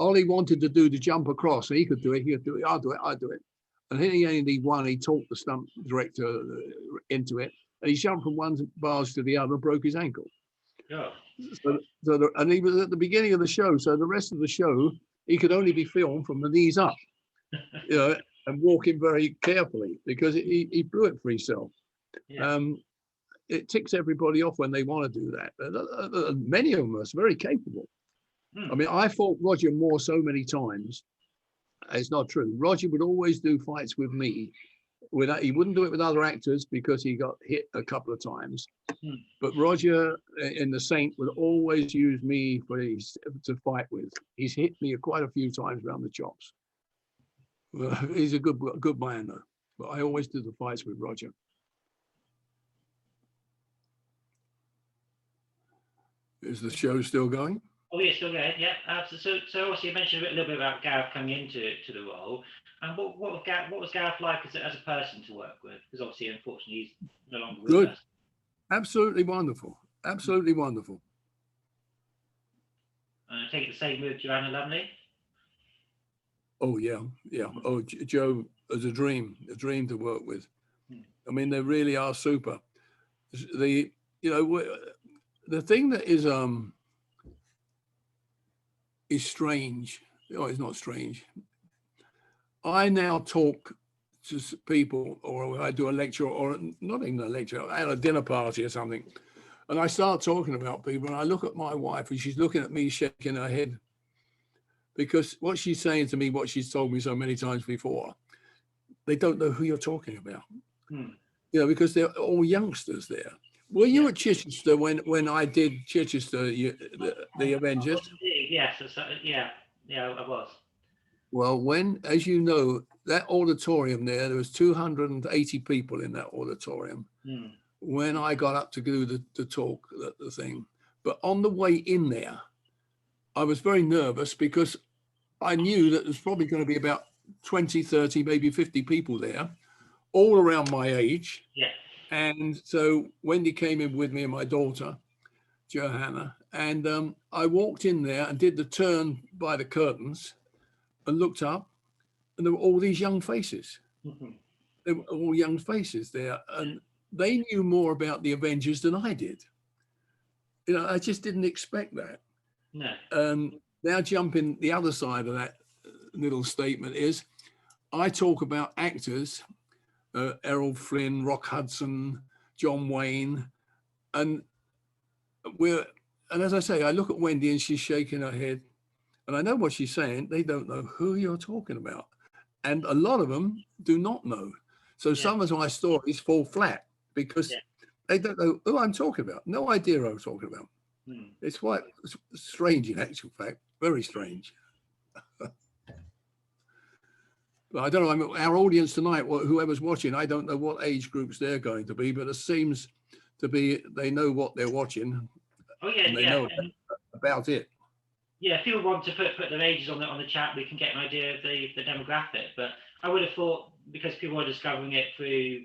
[SPEAKER 2] Ollie wanted to do the jump across, and he could do it. I'll do it. And he only won. He talked the stunt director into it, and he jumped from one barge to the other and broke his ankle.
[SPEAKER 1] Yeah.
[SPEAKER 2] And he was at the beginning of the show, so the rest of the show he could only be filmed from the knees up, and walking very carefully, because he blew it for himself. Yeah. It ticks everybody off when they want to do that. Many of them are very capable. I mean, I fought Roger Moore so many times. It's not true. Roger would always do fights with me. He wouldn't do it with other actors because he got hit a couple of times. But Roger in The Saint would always use me to fight with. He's hit me quite a few times around the chops. He's a good man though. But I always do the fights with Roger. Is the show still going?
[SPEAKER 1] Oh, yeah, still going. Yeah. So obviously you mentioned a little bit about Gareth coming into the role. And what was Gareth like as a person to work with? Because obviously, unfortunately, he's no longer with us.
[SPEAKER 2] Absolutely wonderful. Absolutely wonderful.
[SPEAKER 1] I take it the same with Joanna Lumley.
[SPEAKER 2] Oh yeah. Oh, Joe is a dream to work with. I mean, they really are super. The thing that is strange. Oh, it's not strange. I now talk to people, or I do a lecture, or not even a lecture, at a dinner party or something, and I start talking about people, and I look at my wife, and she's looking at me, shaking her head, because what she's saying to me, what she's told me so many times before, they don't know who you're talking about. Because they're all youngsters there. Were you at Chichester when I did Chichester, the Avengers?
[SPEAKER 1] Yes, yeah, I was.
[SPEAKER 2] Well, as you know, that auditorium there was 280 people in that auditorium. When I got up to do the talk, the thing. But on the way in there, I was very nervous because I knew that there's probably going to be about 20, 30, maybe 50 people there, all around my age.
[SPEAKER 1] Yeah.
[SPEAKER 2] And so Wendy came in with me and my daughter, Johanna, and I walked in there and did the turn by the curtains and looked up, and there were all these young faces. They were all young faces there, and they knew more about the Avengers than I did. I just didn't expect that.
[SPEAKER 1] No.
[SPEAKER 2] Now jumping the other side of that little statement is, I talk about actors, Errol Flynn, Rock Hudson, John Wayne, and and as I say, I look at Wendy and she's shaking her head, and I know what she's saying. They don't know who you're talking about, and a lot of them do not know. So some of my stories fall flat because they don't know who I'm talking about. No idea who I'm talking about. It's quite strange in actual fact, very strange. But I don't know. I mean, our audience tonight, whoever's watching, I don't know what age groups they're going to be, but it seems to be they know what they're watching.
[SPEAKER 1] Oh yeah,
[SPEAKER 2] and they know about it.
[SPEAKER 1] Yeah, if people want to put their ages on the chat, we can get an idea of the demographic. But I would have thought, because people are discovering it through,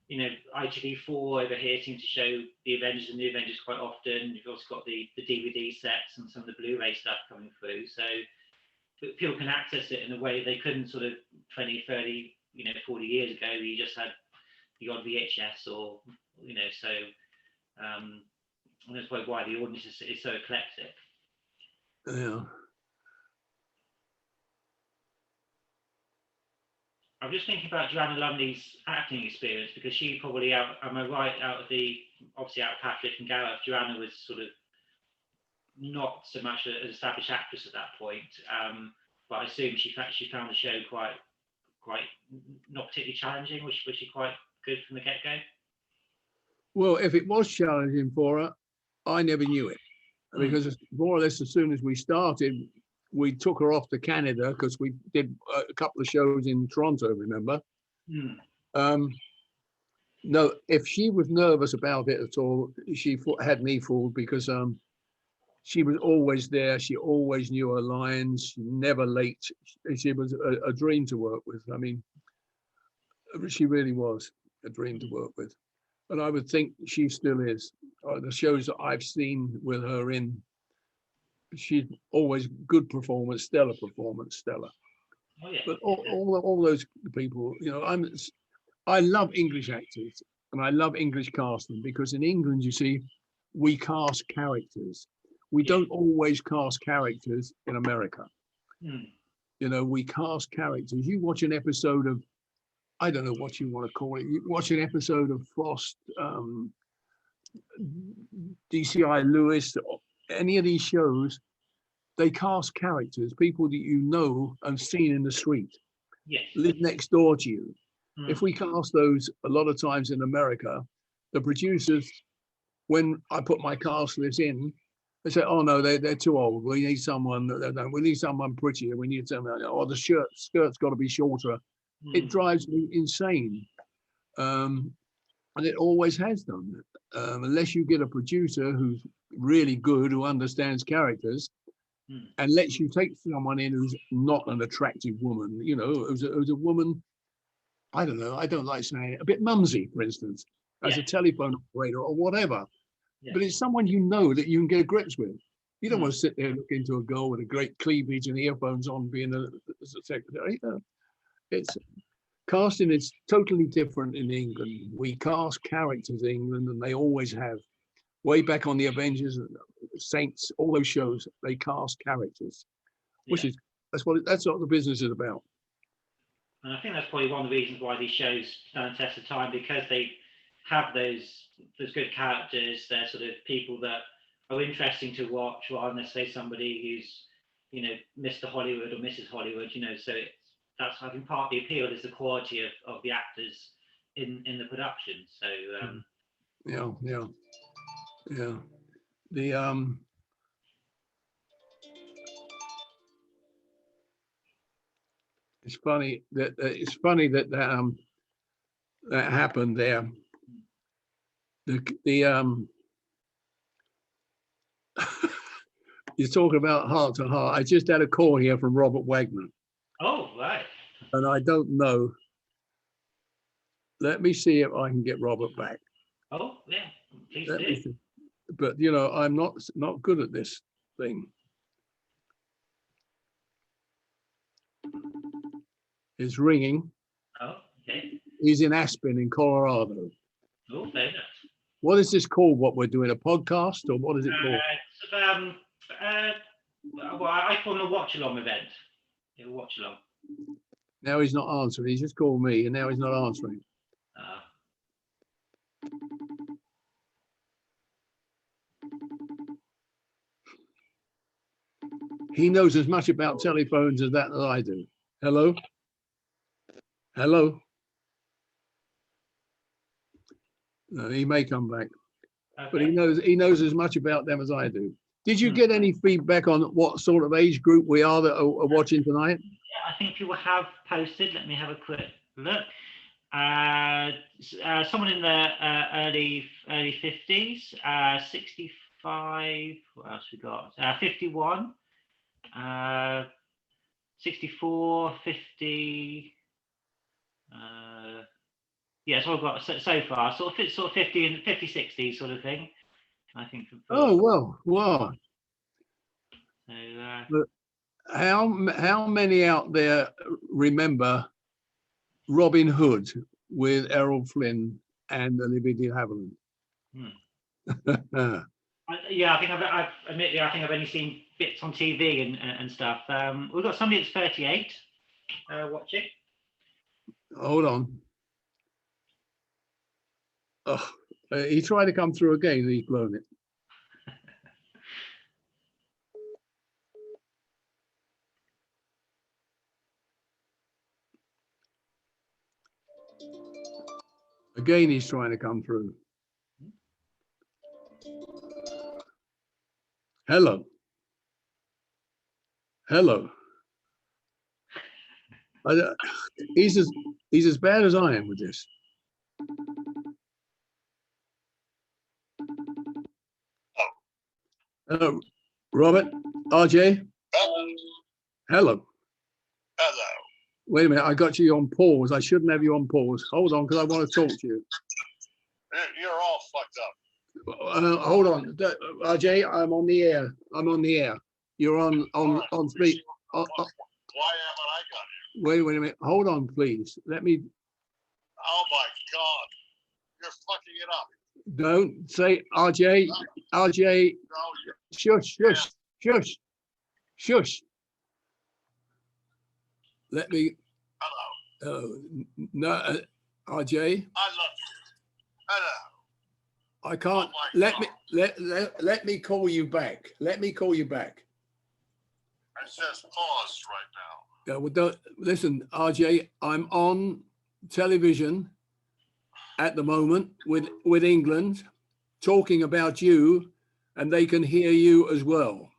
[SPEAKER 1] ITV4 over here seem to show the Avengers and New Avengers quite often. You've also got the DVD sets and some of the Blu-ray stuff coming through. So people can access it in a way they couldn't sort of 20, 30, 40 years ago. You just had the odd VHS or, so that's why the audience is so eclectic.
[SPEAKER 2] Yeah.
[SPEAKER 1] I'm just thinking about Joanna Lumley's acting experience, because she probably, am I right, obviously out of Patrick and Gareth, Joanna was sort of not so much an established actress at that point, but I assume she found the show quite not particularly challenging. Was she quite good from the get-go?
[SPEAKER 2] Well, if it was challenging for her, I never knew it, because more or less as soon as we started, we took her off to Canada because we did a couple of shows in Toronto, remember? No, if she was nervous about it at all, she had me fooled, because she was always there. She always knew her lines, never late. She was a dream to work with. I mean, she really was a dream to work with. And I would think she still is. The shows that I've seen with her in, she's always good performance, stellar performance, stellar.
[SPEAKER 1] Oh, yeah.
[SPEAKER 2] But all those people, I love English actors and I love English casting, because in England, you see, we cast characters. We don't always cast characters in America. We cast characters. You watch an episode of, I don't know what you want to call it. You watch an episode of Frost, DCI Lewis, any of these shows, they cast characters, people that you know and seen in the street, live next door to you. If we cast those, a lot of times in America, the producers, when I put my cast list in, they say, "Oh no, they're too old. We need someone. We need someone prettier. We need someone. Or the skirt's got to be shorter." It drives me insane, and it always has done. Unless you get a producer who's really good, who understands characters, and lets you take someone in who's not an attractive woman, who's a woman, I don't know, I don't like saying it, a bit mumsy, for instance, as a telephone operator or whatever. But it's someone that you can get grips with. You don't want to sit there and look into a girl with a great cleavage and earphones on being a secretary. It's casting is totally different in England. We cast characters in England, and they always have. Way back on the Avengers, Saints, all those shows, they cast characters, that's what the business is about.
[SPEAKER 1] And I think that's probably one of the reasons why these shows stand the test of time, because they have those good characters. They're sort of people that are interesting to watch, rather than say somebody who's Mr. Hollywood or Mrs. Hollywood. So that's, I think, part of the appeal is the quality of the actors in the production. So
[SPEAKER 2] Yeah. It's funny that that happened there. You're talking about heart to heart. I just had a call here from Robert Wagner.
[SPEAKER 1] Oh, right.
[SPEAKER 2] And I don't know. Let me see if I can get Robert back.
[SPEAKER 1] Oh, yeah. Please do.
[SPEAKER 2] But I'm not good at this thing. It's ringing.
[SPEAKER 1] Oh, okay.
[SPEAKER 2] He's in Aspen in Colorado.
[SPEAKER 1] Oh, very nice.
[SPEAKER 2] What is this called? What we're doing, a podcast, or what is it called?
[SPEAKER 1] Well, I call it a watch along event. A watch along.
[SPEAKER 2] Now he's not answering. He just called me, and now he's not answering. He knows as much about telephones as that I do. Hello? Hello? No, he may come back, okay. But he knows as much about them as I do. Did you get any feedback on what sort of age group we are that are watching tonight?
[SPEAKER 1] Yeah, I think people have posted. Let me have a quick look. Someone in the early 50s, 65. What else we got? 51, 64, 50. Yeah, that's what I've got so far. Sort of 50 and 50, 60 sort of thing. I think.
[SPEAKER 2] Oh well, wow.
[SPEAKER 1] So,
[SPEAKER 2] how many out there remember Robin Hood with Errol Flynn and Olivia de Havilland?
[SPEAKER 1] Yeah, I think admittedly, I think I've only seen bits on TV and stuff. We've got somebody that's 38 watching.
[SPEAKER 2] Hold on. Oh, he tried to come through again, and he's blown it. Again, he's trying to come through. Hello. Hello. He's as bad as I am with this. Hello, Robert, RJ.
[SPEAKER 3] Hello.
[SPEAKER 2] Hello.
[SPEAKER 3] Hello.
[SPEAKER 2] Wait a minute, I got you on pause. I shouldn't have you on pause. Hold on, because I want to talk to you.
[SPEAKER 3] You're all fucked up.
[SPEAKER 2] Hold on, RJ. I'm on the air. I'm on the air. You're on speak.
[SPEAKER 3] Why haven't I got you?
[SPEAKER 2] Wait a minute. Hold on, please. Let me.
[SPEAKER 3] Oh my God! You're fucking it up.
[SPEAKER 2] Don't say RJ. RJ.
[SPEAKER 3] No,
[SPEAKER 2] Shush. Shush. Shush. Shush. Let me.
[SPEAKER 3] Hello.
[SPEAKER 2] No, RJ.
[SPEAKER 3] I love you. Hello.
[SPEAKER 2] I can't.
[SPEAKER 3] Oh
[SPEAKER 2] Let me call you back. Let me call you back.
[SPEAKER 3] It says pause right now.
[SPEAKER 2] Yeah, well, don't listen, RJ. I'm on television at the moment with England, talking about you, and they can hear you as well.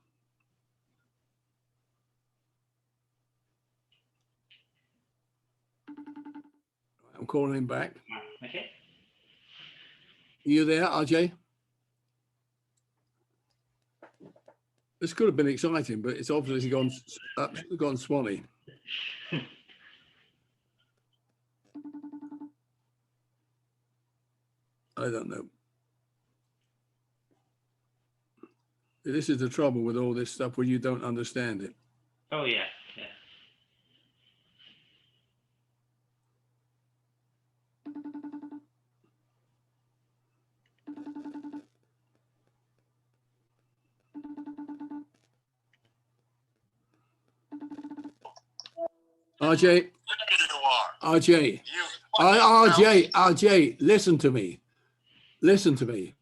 [SPEAKER 2] I'm calling him back.
[SPEAKER 1] Okay.
[SPEAKER 2] Are you there, RJ? This could have been exciting, but it's obviously gone Swanee. I don't know. This is the trouble with all this stuff when you don't understand it.
[SPEAKER 1] Oh yeah, yeah.
[SPEAKER 2] RJ. RJ. RJ, listen to me. Listen to me.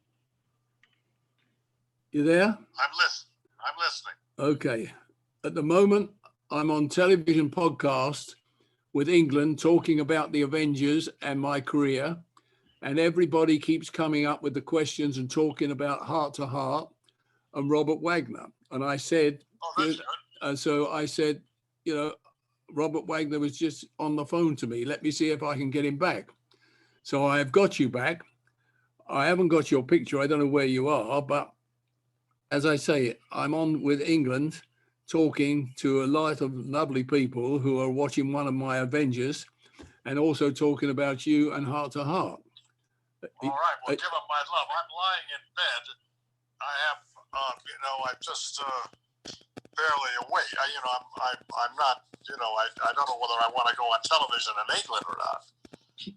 [SPEAKER 2] You there?
[SPEAKER 3] I'm listening.
[SPEAKER 2] Okay. At the moment, I'm on television podcast with England talking about the Avengers and my career. And everybody keeps coming up with the questions and talking about Heart to Heart and Robert Wagner. And I said, so I said, Robert Wagner was just on the phone to me. Let me see if I can get him back. So I have got you back. I haven't got your picture. I don't know where you are, but as I say, I'm on with England talking to a lot of lovely people who are watching one of my Avengers and also talking about you and Heart to Heart.
[SPEAKER 3] All right, well, give him my love. I'm lying in bed. I have, I'm just barely awake. I'm not, I don't know whether I want to go on television in England or not.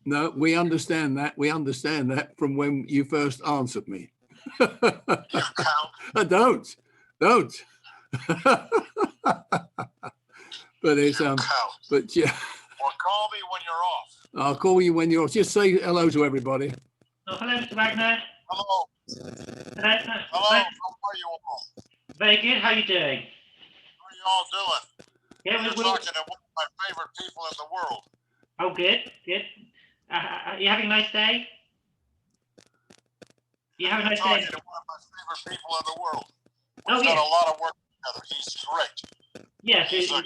[SPEAKER 2] No, we understand that. We understand that from when you first answered me.
[SPEAKER 3] You count?
[SPEAKER 2] Don't. But it's
[SPEAKER 3] count.
[SPEAKER 2] But yeah,
[SPEAKER 3] Or call me when you're off.
[SPEAKER 2] I'll call you when you're off. Just say hello to everybody.
[SPEAKER 1] Oh, hello, Mr. Wagner.
[SPEAKER 3] Hello.
[SPEAKER 1] Hello.
[SPEAKER 3] Hello. How are you all?
[SPEAKER 1] Very good. How are you doing?
[SPEAKER 3] How are you all doing?
[SPEAKER 1] Yeah,
[SPEAKER 3] You're talking to one of my favorite people in the world.
[SPEAKER 1] Oh, good, good. You having a nice day? You having a nice
[SPEAKER 3] talking
[SPEAKER 1] day?
[SPEAKER 3] to one of my favorite people in the world.
[SPEAKER 1] Oh,
[SPEAKER 3] We've done a lot of work together. He's great.
[SPEAKER 1] Yes.
[SPEAKER 3] He's a great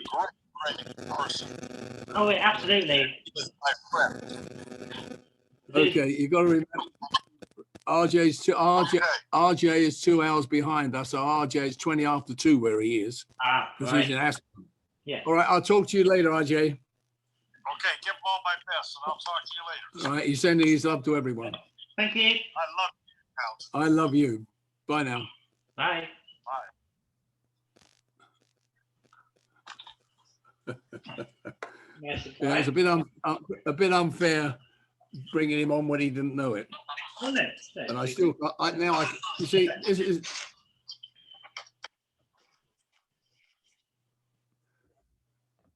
[SPEAKER 3] person.
[SPEAKER 1] Oh, yeah, absolutely.
[SPEAKER 3] He's my friend.
[SPEAKER 2] Okay, you got to remember, RJ is 2 hours behind us, so RJ is 20 after 2 where he is. Because
[SPEAKER 1] Right.
[SPEAKER 2] he's in Aspen.
[SPEAKER 1] Yeah.
[SPEAKER 2] All right, I'll talk to you later, RJ.
[SPEAKER 3] Okay, give him all my best, and I'll talk to you later.
[SPEAKER 2] All right, he's sending his love to everyone.
[SPEAKER 1] Thank you.
[SPEAKER 3] I love you, Count.
[SPEAKER 2] I love you. Bye now.
[SPEAKER 1] Bye.
[SPEAKER 3] Bye.
[SPEAKER 2] Yeah, it's a bit unfair bringing him on when he didn't know it.
[SPEAKER 1] Oh, no.
[SPEAKER 2] And I still, you see,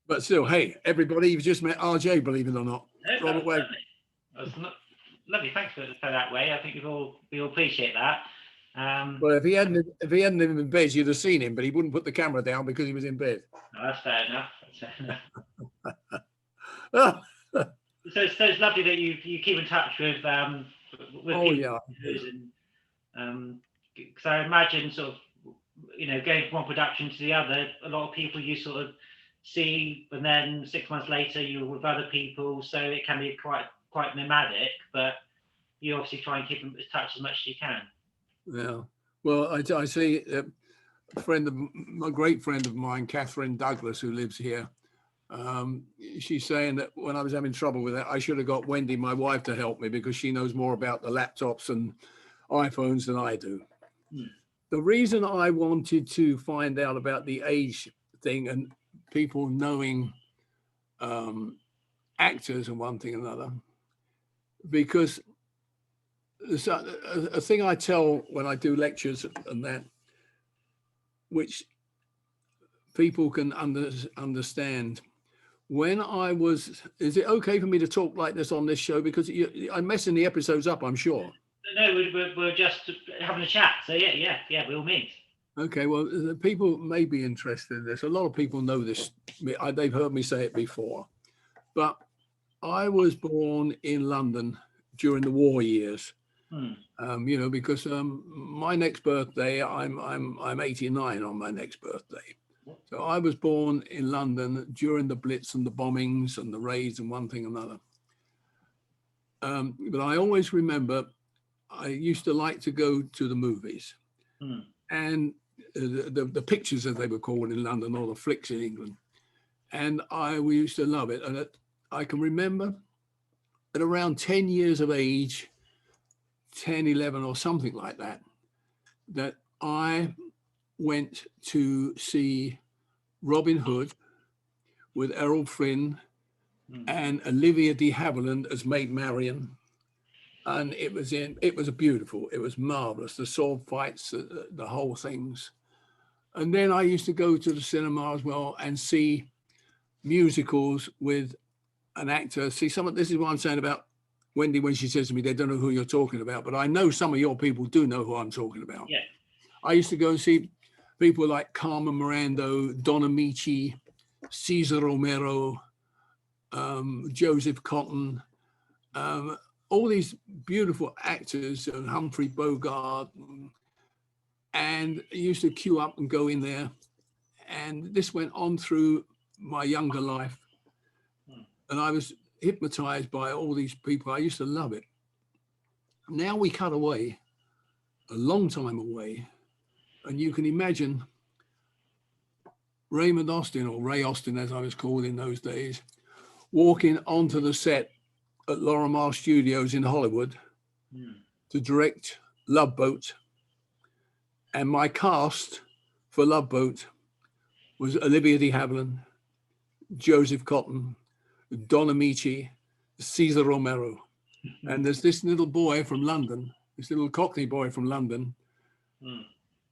[SPEAKER 2] but still, hey, everybody, you've just met RJ, believe it or not. Robert Wagner.
[SPEAKER 1] Lovely. Thanks for that way. I think we all appreciate that.
[SPEAKER 2] Well, if he hadn't been in bed, you'd have seen him, but he wouldn't put the camera down because he was in bed.
[SPEAKER 1] No, that's fair enough. So it's lovely that you keep in touch with
[SPEAKER 2] oh
[SPEAKER 1] people.
[SPEAKER 2] yeah.
[SPEAKER 1] Because I imagine sort of, going from one production to the other, a lot of people you sort of see, and then 6 months later you're with other people, so it can be quite nomadic, but you obviously try and keep in touch as much as you can.
[SPEAKER 2] Yeah. Well, I see a great friend of mine, Catherine Douglas, who lives here. She's saying that when I was having trouble with it, I should have got Wendy, my wife, to help me because she knows more about the laptops and iPhones than I do. The reason I wanted to find out about the age thing and people knowing actors and one thing and another, because a thing I tell when I do lectures and that, which people can understand. When I was, is it okay for me to talk like this on this show? Because I'm messing the episodes up, I'm sure.
[SPEAKER 1] No, we're just having a chat. So yeah, by all means.
[SPEAKER 2] Okay, well, people may be interested in this. A lot of people know this. They've heard me say it before. But I was born in London during the war years. Because my next birthday, I'm 89 on my next birthday. So I was born in London during the Blitz and the bombings and the raids and one thing and another. But I always remember I used to like to go to the movies and the pictures, as they were called in London, or the flicks in England. And we used to love it. And I can remember at around 10 years of age, 10, 11 or something like that, that I went to see Robin Hood with Errol Flynn and Olivia de Havilland as Maid Marian. And it was beautiful. It was marvelous. The sword fights, the whole things. And then I used to go to the cinema as well and see musicals with an actor. See, this is what I'm saying about Wendy when she says to me, they don't know who you're talking about, but I know some of your people do know who I'm talking about.
[SPEAKER 1] Yeah.
[SPEAKER 2] I used to go and see people like Carmen Miranda, Don Amici, Cesar Romero, Joseph Cotton, all these beautiful actors, and Humphrey Bogart, and I used to queue up and go in there. And this went on through my younger life. And I was hypnotized by all these people. I used to love it. Now we cut away, a long time away, and you can imagine Raymond Austin, or Ray Austin as I was called in those days, walking onto the set at Lorimar Studios in Hollywood to direct Love Boat. And my cast for Love Boat was Olivia de Havilland, Joseph Cotton, Don Amici, Cesar Romero. And there's this little boy from London, this little Cockney boy from London,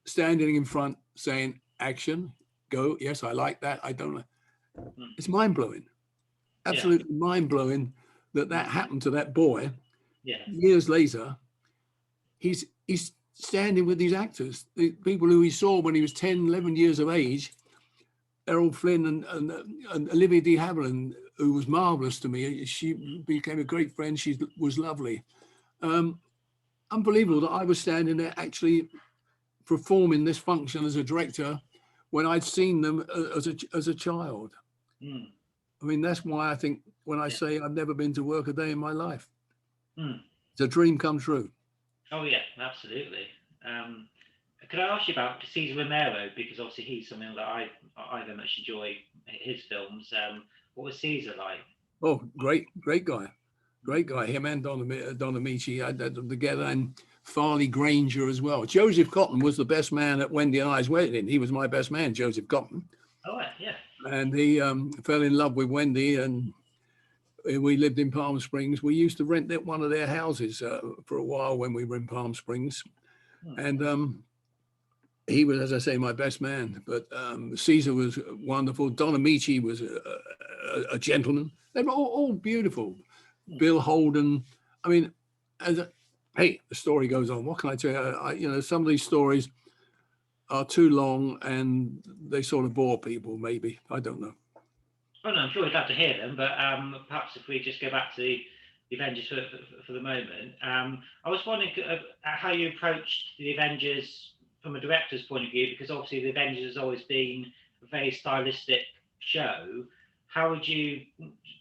[SPEAKER 2] standing in front saying, action, go. Yes, I like that. I don't know. It's mind blowing. absolutely mind-blowing that happened to that boy.
[SPEAKER 1] Yeah.
[SPEAKER 2] Years later, he's standing with these actors, the people who he saw when he was 10, 11 years of age, Errol Flynn and Olivia de Havilland, who was marvelous to me. She became a great friend. She was lovely. Unbelievable that I was standing there actually performing this function as a director when I'd seen them as a child.
[SPEAKER 1] Mm.
[SPEAKER 2] I mean, that's why I think when I say I've never been to work a day in my life,
[SPEAKER 1] Mm.
[SPEAKER 2] it's a dream come true.
[SPEAKER 1] Oh yeah, absolutely. Could I ask you about Cesar Romero, because obviously he's something that I very much enjoy his films. What was Cesar like?
[SPEAKER 2] Oh, great guy. Great guy. Him and Don Amici had them together, and Farley Granger as well. Joseph Cotton was the best man at Wendy and I's wedding. He was my best man, Joseph Cotton.
[SPEAKER 1] Oh yeah.
[SPEAKER 2] And he fell in love with Wendy, and we lived in Palm Springs. We used to rent one of their houses for a while when we were in Palm Springs. And he was, as I say, my best man. But Cesar was wonderful. Don Amici was a gentleman. They were all beautiful. Bill Holden. I mean, hey, the story goes on. What can I tell you? Some of these stories are too long and they sort of bore people, maybe. I don't know.
[SPEAKER 1] Oh, no, I'm sure we'd love to hear them, but perhaps if we just go back to the Avengers for the moment. I was wondering how you approached the Avengers from a director's point of view, because obviously the Avengers has always been a very stylistic show. How would you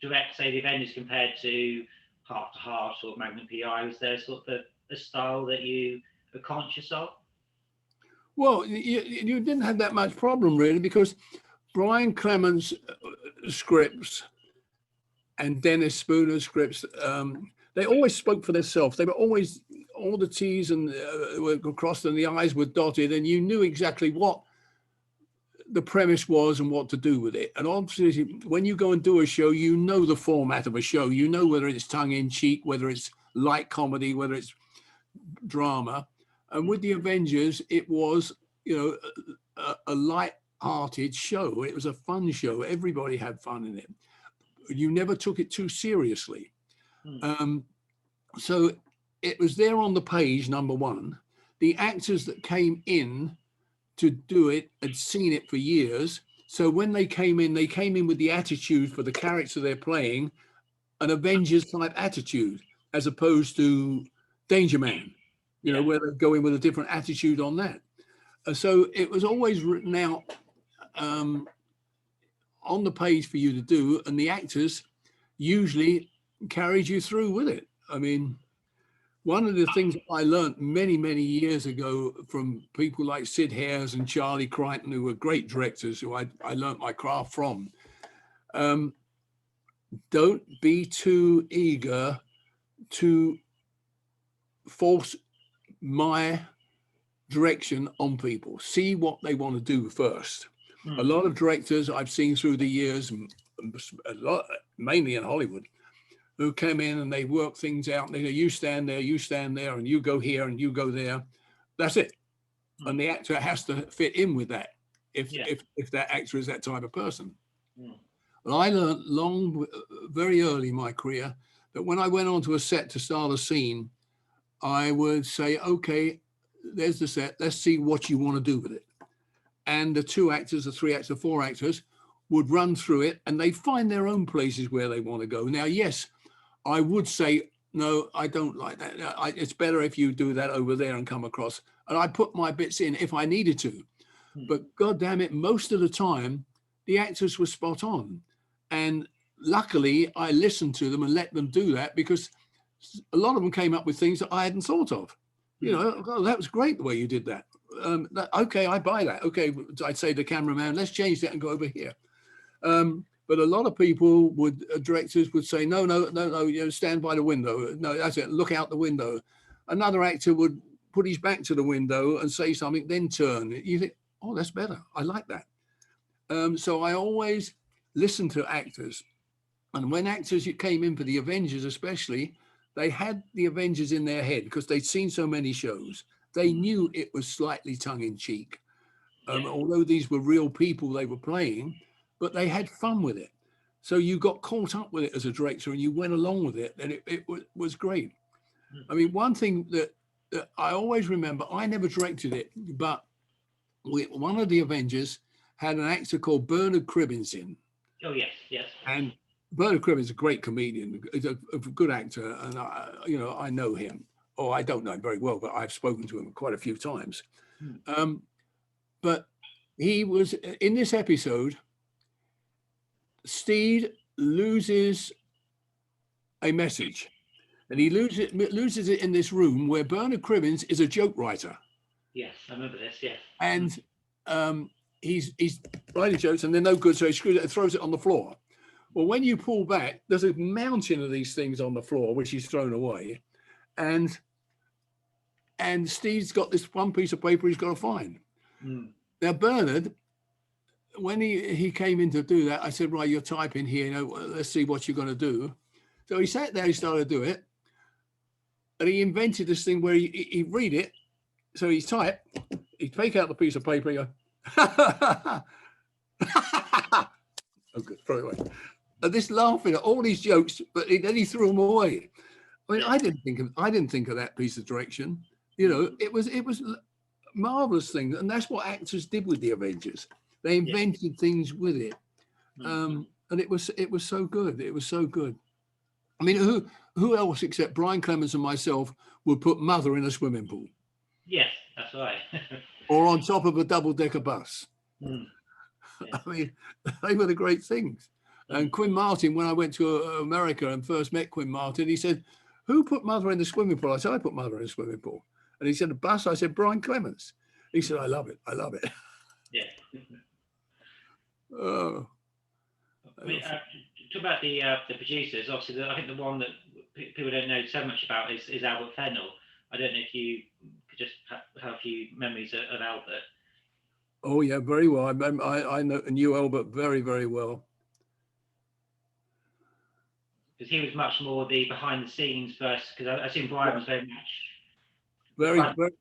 [SPEAKER 1] direct, say, the Avengers compared to Heart to Heart or Magnum PI? Was there sort of a style that you are conscious of?
[SPEAKER 2] Well, you didn't have that much problem, really, because Brian Clemens' scripts and Dennis Spooner's scripts, they always spoke for themselves. They were always, all the T's and were crossed and the I's were dotted, and you knew exactly what the premise was and what to do with it. And obviously, when you go and do a show, you know the format of a show. You know whether it's tongue-in-cheek, whether it's light comedy, whether it's drama. And with the Avengers, it was, a light-hearted show. It was a fun show. Everybody had fun in it. You never took it too seriously. So it was there on the page, number one. The actors that came in to do it had seen it for years. So when they came in with the attitude for the character they're playing, an Avengers type attitude, as opposed to Danger Man, where they go in with a different attitude on that. So it was always written out on the page for you to do, and the actors usually carried you through with it. I mean, one of the things I learned many, many years ago from people like Sid Hares and Charlie Crichton, who were great directors who I learned my craft from, don't be too eager to force my direction on people. See what they want to do first. A lot of directors I've seen through the years, mainly in Hollywood, who came in and they work things out. And they go, you stand there, and you go here, and you go there. That's it. And the actor has to fit in with that, if that actor is that type of person. Well, I learned very early in my career that when I went onto a set to start a scene, I would say, okay, there's the set. Let's see what you want to do with it. And the 2 actors, the 3 actors, the 4 actors would run through it, and they find their own places where they want to go. Now, yes, I would say, no, I don't like that. It's better if you do that over there and come across. And I put my bits in if I needed to. But God damn it, most of the time, the actors were spot on. And luckily, I listened to them and let them do that, because a lot of them came up with things that I hadn't thought of. Oh, that was great the way you did that. Okay, I buy that. Okay, I'd say to the cameraman, let's change that and go over here. But a lot of people directors would say, no, stand by the window. No, that's it, look out the window. Another actor would put his back to the window and say something, then turn. You think, oh, that's better. I like that. So I always listen to actors. And when actors came in for the Avengers especially, they had the Avengers in their head because they'd seen so many shows. They knew it was slightly tongue-in-cheek. Although these were real people they were playing, but they had fun with it. So you got caught up with it as a director and you went along with it, and it was great. I mean, one thing that I always remember, I never directed it, but one of the Avengers had an actor called Bernard Cribbins in.
[SPEAKER 1] Oh, yes, yes.
[SPEAKER 2] And Bernard Cribbins is a great comedian, he's a good actor, and I know him. Or I don't know him very well, but I've spoken to him quite a few times. But he was in this episode. Steed loses a message, and he loses it in this room where Bernard Cribbins is a joke writer.
[SPEAKER 1] Yes, I remember this. Yes,
[SPEAKER 2] and he's writing jokes, and they're no good, so he screws it and throws it on the floor. Well, when you pull back, there's a mountain of these things on the floor, which he's thrown away, and Steve's got this one piece of paper he's got to find. Now, Bernard, when he came in to do that, I said, right, you're typing here, let's see what you're going to do. So he sat there, he started to do it, and he invented this thing where he'd read it, so he'd type, he'd take out the piece of paper, and go, oh, good, throw it away. And this laughing at all these jokes, but then he threw them away. I mean, I didn't think of that piece of direction. It was a marvelous thing, and that's what actors did with the Avengers. They invented things with it, and it was so good. It was so good. I mean, who else except Brian Clemens and myself would put Mother in a swimming pool?
[SPEAKER 1] Yes, that's right.
[SPEAKER 2] Or on top of a double-decker bus. I mean, they were the great things. And Quinn Martin, when I went to America and first met Quinn Martin, he said, "Who put Mother in the swimming pool?" I said, "I put Mother in the swimming pool." And he said, "The bus?" I said, "Brian Clemens." He said, "I love it. I love it."
[SPEAKER 1] Yeah.
[SPEAKER 2] Oh.
[SPEAKER 1] I mean, talk about the producers. Obviously, I think the one that people don't know so much about is Albert Fennell. I don't know if you could just have a few memories of Albert.
[SPEAKER 2] Oh yeah, very well. I knew Albert very, very well.
[SPEAKER 1] Because he was much more the behind the scenes versus, because I assume Brian was very much.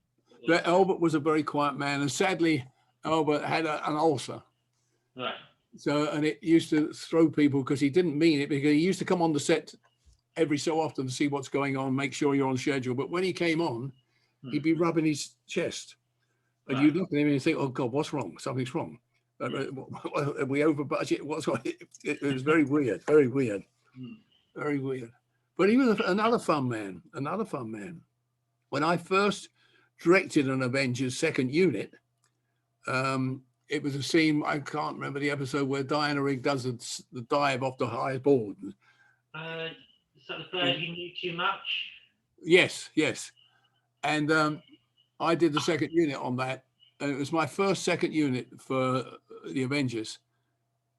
[SPEAKER 2] Albert was a very quiet man, and sadly, Albert had an ulcer.
[SPEAKER 1] Right.
[SPEAKER 2] So, and it used to throw people because he didn't mean it, because he used to come on the set every so often to see what's going on, make sure you're on schedule. But when he came on, he'd be rubbing his chest, and you'd look at him and you think, "Oh God, what's wrong? Something's wrong. Are we over budget? What's wrong?" It was very weird, very weird. Very weird. But he was another fun man. When I first directed an Avengers second unit, it was a scene, I can't remember the episode, where Diana Rigg does the dive off the high board.
[SPEAKER 1] Is that the bird you knew too much?
[SPEAKER 2] Yes. And I did the second unit on that. And it was my first second unit for the Avengers.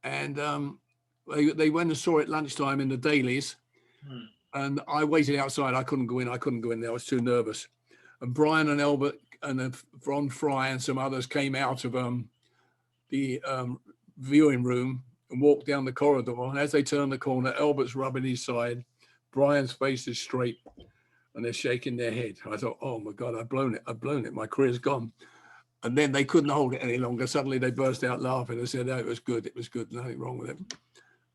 [SPEAKER 2] And they went and saw it lunchtime in the dailies, and I waited outside. I couldn't go in there. I was too nervous. And Brian and Albert and Ron Fry and some others came out of the viewing room and walked down the corridor. And as they turned the corner, Albert's rubbing his side, Brian's face is straight, and they're shaking their head. I thought, oh my God, I've blown it. My career's gone. And then they couldn't hold it any longer. Suddenly they burst out laughing and said, "Oh, it was good. Nothing wrong with it."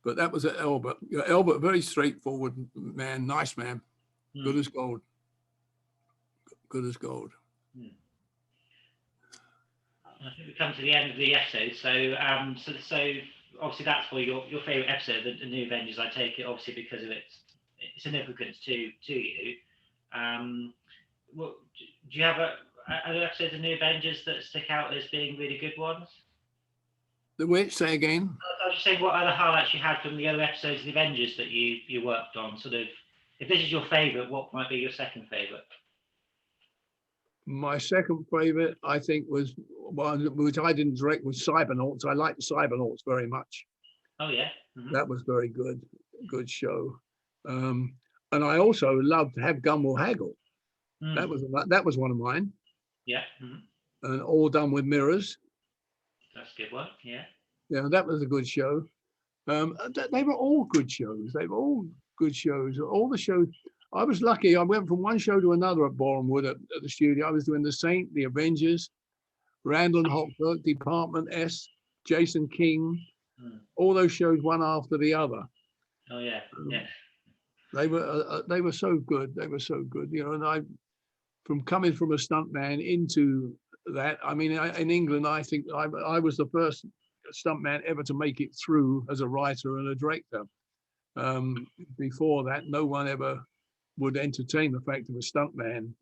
[SPEAKER 2] But that was Albert. Albert, very straightforward man, nice man, good as gold. Good as gold.
[SPEAKER 1] I think we come to the end of the episode. So obviously that's for your favourite episode, the New Avengers. I take it obviously because of its significance to you. Do you have other episodes of New Avengers that stick out as being really good ones?
[SPEAKER 2] The which? Say again.
[SPEAKER 1] I was just saying, what other highlights you had from the other episodes of the Avengers that you worked on? Sort of, if this is your favourite, what might be your second favourite?
[SPEAKER 2] My second favourite, I think, was one which I didn't direct, was Cybernauts. I liked Cybernauts very much.
[SPEAKER 1] Oh yeah.
[SPEAKER 2] That was very good show. And I also loved Have Gun Will Haggle. That was one of mine.
[SPEAKER 1] Yeah.
[SPEAKER 2] And All Done with Mirrors.
[SPEAKER 1] That's a good one. Yeah.
[SPEAKER 2] Yeah, that was a good show. They were all good shows. All the shows. I was lucky. I went from one show to another at Bournemouth at the studio. I was doing The Saint, The Avengers, Randall and Hochberg, Department S, Jason King, All those shows, one after the other.
[SPEAKER 1] Oh yeah, yeah.
[SPEAKER 2] They were so good. They were so good, you know. And I, from coming from a stuntman into that, I mean, in England, I think I was the first stuntman ever to make it through as a writer and a director. Before that, no one ever would entertain the fact of a stuntman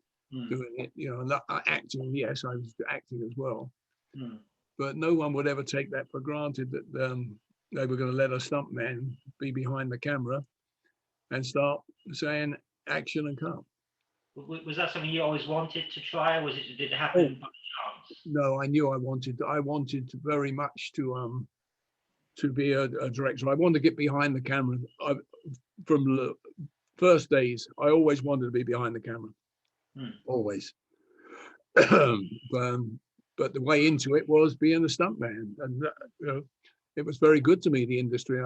[SPEAKER 2] doing it, you know. And acting, yes, I was acting as well, but no one would ever take that for granted that they were going to let a stuntman be behind the camera and start saying action and cut.
[SPEAKER 1] Was that something you always wanted to try, or did it happen by chance?
[SPEAKER 2] No, I knew I wanted very much to be a director. I wanted to get behind the camera. From the first days, I always wanted to be behind the camera, always. But the way into it was being a stuntman, and you know, it was very good to me, the industry.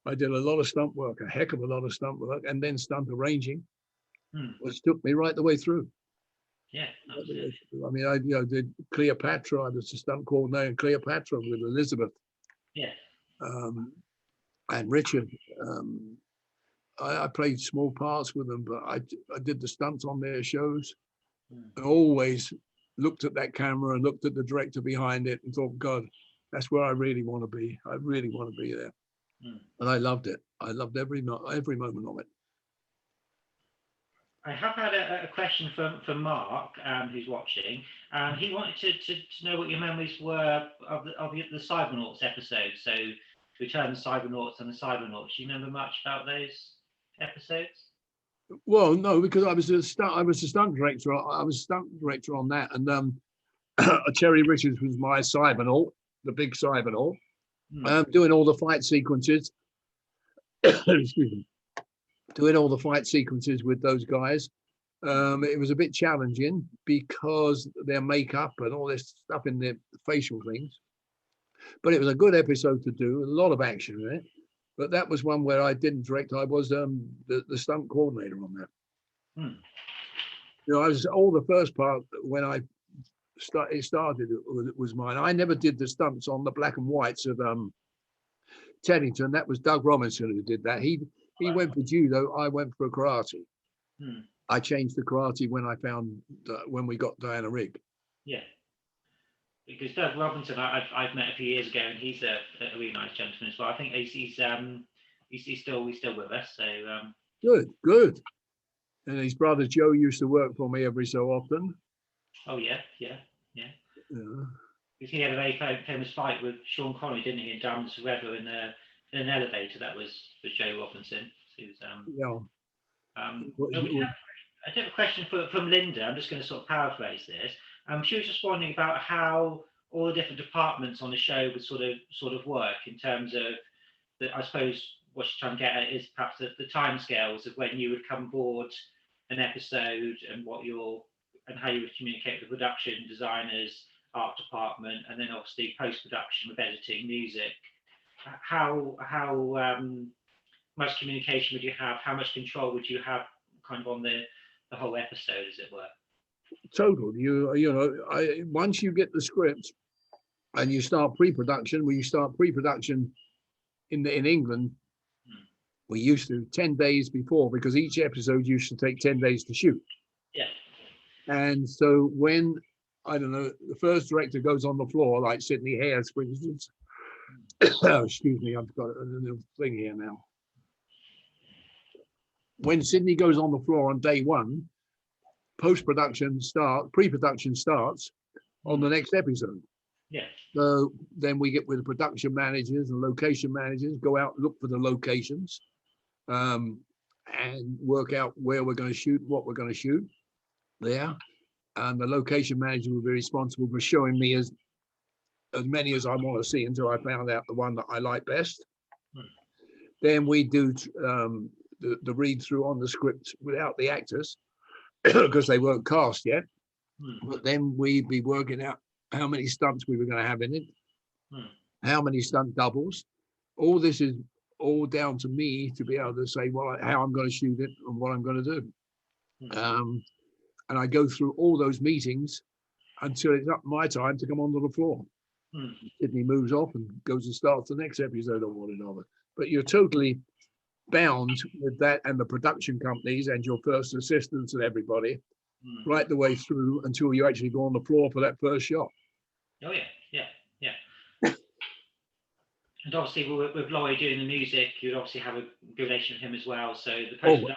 [SPEAKER 2] I did a lot of stunt work, a heck of a lot of stunt work, and then stunt arranging, which took me right the way through.
[SPEAKER 1] Yeah, absolutely.
[SPEAKER 2] I mean, I did Cleopatra. I was a stunt coordinator in Cleopatra with Elizabeth.
[SPEAKER 1] Yeah.
[SPEAKER 2] And Richard. I played small parts with them, but I did the stunts on their shows. I always looked at that camera and looked at the director behind it and thought, God, that's where I really want to be. I really want to be there. And I loved it. I loved every moment of it.
[SPEAKER 1] I have had a question from Mark, who's watching. He wanted to know what your memories were of the Cybernauts episode. So, Return of the Cybernauts and the Cybernauts. Do you remember much about those episodes?
[SPEAKER 2] Well, no, because I was a stunt director. I was a stunt director on that, and Terry Richards was my Cybernaut, the big Cybernaut, doing all the fight sequences. Excuse me. Doing all the fight sequences with those guys. It was a bit challenging because their makeup and all this stuff in their facial things. But it was a good episode to do, a lot of action in it. But that was one where I didn't direct. I was the stunt coordinator on that. You know, I was all the first part when it started. It was mine. I never did the stunts on the black and whites of Teddington. That was Doug Robinson who did that. He went for judo. I went for karate. I changed to karate when we got Diana Rigg. Yeah.
[SPEAKER 1] Because Doug Robinson, I've met a few years ago, and he's a really nice gentleman as well. I think he's still with us. So
[SPEAKER 2] good. And his brother Joe used to work for me every so often.
[SPEAKER 1] Oh yeah. Because he had a very famous fight with Sean Connery, didn't he, in Diamonds Forever in an elevator. That was Joe Robinson. So I have a question from Linda. I'm just going to sort of paraphrase this. She was just wondering about how all the different departments on the show would sort of work in terms of I suppose what she's trying to get at is perhaps the timescales of when you would come aboard an episode and how you would communicate with the production designers, art department, and then obviously post-production with editing, music. How much communication would you have? How much control would you have kind of on the whole episode, as it were?
[SPEAKER 2] Total. Once you get the script and you start pre-production, in England, we used to 10 days before, because each episode used to take 10 days to shoot.
[SPEAKER 1] Yeah.
[SPEAKER 2] And so when, I don't know, the first director goes on the floor, like Sidney Hayes, for instance. Excuse me, I've got a little thing here now. When Sidney goes on the floor on day one, pre-production starts on the next episode.
[SPEAKER 1] Yeah.
[SPEAKER 2] So then we get with the production managers and location managers, go out, look for the locations, and work out where we're going to shoot, what we're going to shoot there. And the location manager will be responsible for showing me as many as I want to see until I found out the one that I like best. Then we do the read through on the script without the actors because they weren't cast yet. But then we'd be working out how many stunts we were going to have in it, how many stunt doubles. All this is all down to me to be able to say how I'm going to shoot it and what I'm going to do. And I go through all those meetings until it's up my time to come onto the floor. Sydney moves off and goes and starts the next episode on one another. But you're totally bound with that and the production companies and your first assistants and everybody right the way through until you actually go on the floor for that first shot.
[SPEAKER 1] Oh yeah. And obviously with Laurie doing the music, you'd obviously have a good relationship with him as well. So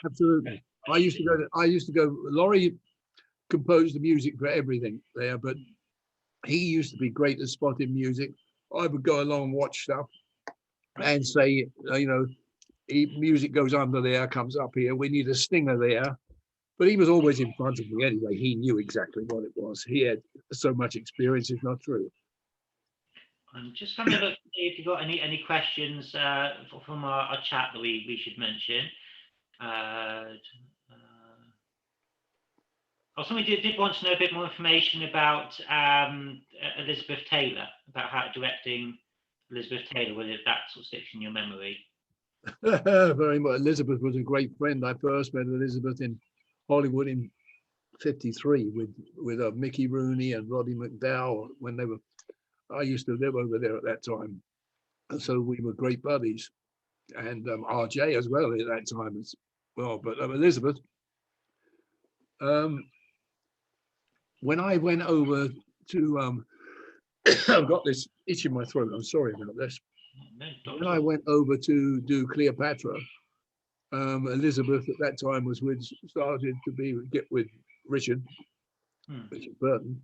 [SPEAKER 2] absolutely. I used to go. Laurie composed the music for everything there, but he used to be great at spotting music. I would go along and watch stuff and say, music goes under there, comes up here. We need a stinger there. But he was always in front of me anyway. He knew exactly what it was. He had so much experience, it's not true.
[SPEAKER 1] I'm just having a look to see if you've got any questions from our chat that we should mention. Somebody did want to know a bit more information about Elizabeth Taylor, about how directing Elizabeth Taylor, whether that sort of sticks in your memory.
[SPEAKER 2] Very much. Elizabeth was a great friend. I first met Elizabeth in Hollywood in '53 with Mickey Rooney and Roddy McDowell when they were. I used to live over there at that time, and so we were great buddies, and RJ as well at that time as well. But Elizabeth, when I went over to, I've got this itch in my throat. I'm sorry about this. When I went over to do Cleopatra, Elizabeth at that time started to get with Richard Burton.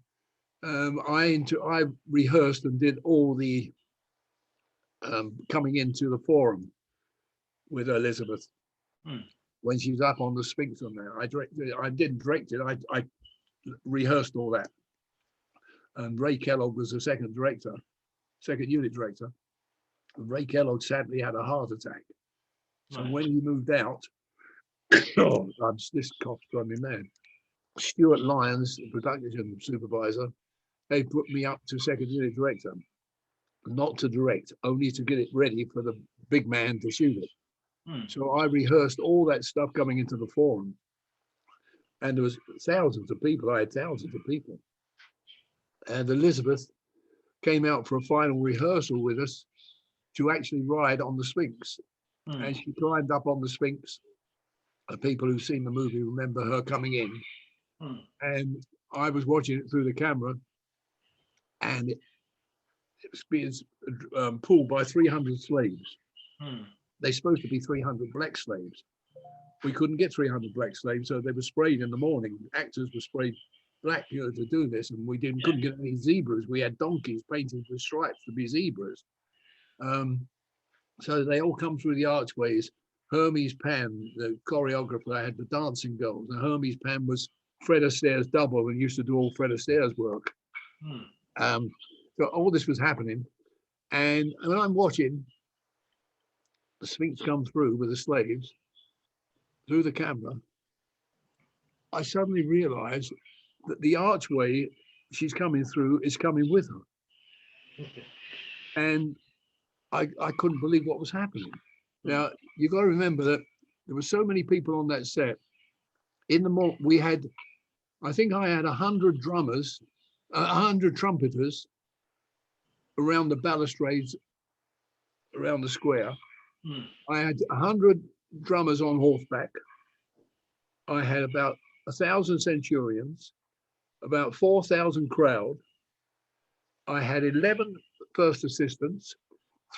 [SPEAKER 2] I rehearsed and did all the coming into the forum with Elizabeth when she was up on the Sphinx on there. I didn't direct it. I rehearsed all that. And Ray Kellogg was the second unit director. And Ray Kellogg sadly had a heart attack. So when he moved out, this cough drove me mad. Stuart Lyons, the production supervisor, they put me up to second unit director, not to direct, only to get it ready for the big man to shoot it. So I rehearsed all that stuff coming into the forum, and there was thousands of people. I had thousands of people, and Elizabeth came out for a final rehearsal with us to actually ride on the Sphinx, and she climbed up on the Sphinx. The people who've seen the movie remember her coming in, and I was watching it through the camera. And it was being pulled by 300 slaves. They're supposed to be 300 black slaves. We couldn't get 300 black slaves, so they were sprayed in the morning. Actors were sprayed black, to do this, and we couldn't get any zebras. We had donkeys painted with stripes to be zebras. So they all come through the archways. Hermes Pan, the choreographer, had the dancing girls. And Hermes Pan was Fred Astaire's double and used to do all Fred Astaire's work. So all this was happening, and when I'm watching the Sphinx come through with the slaves through the camera, I suddenly realized that the archway she's coming through is coming with her, and I couldn't believe what was happening. Now you got to remember that there were so many people on that set. In the we had, I think I had 100 drummers, 100 trumpeters around the balustrades around the square. I had 100 drummers on horseback. I had about 1,000 centurions, about 4,000 crowd. I had 11 first assistants,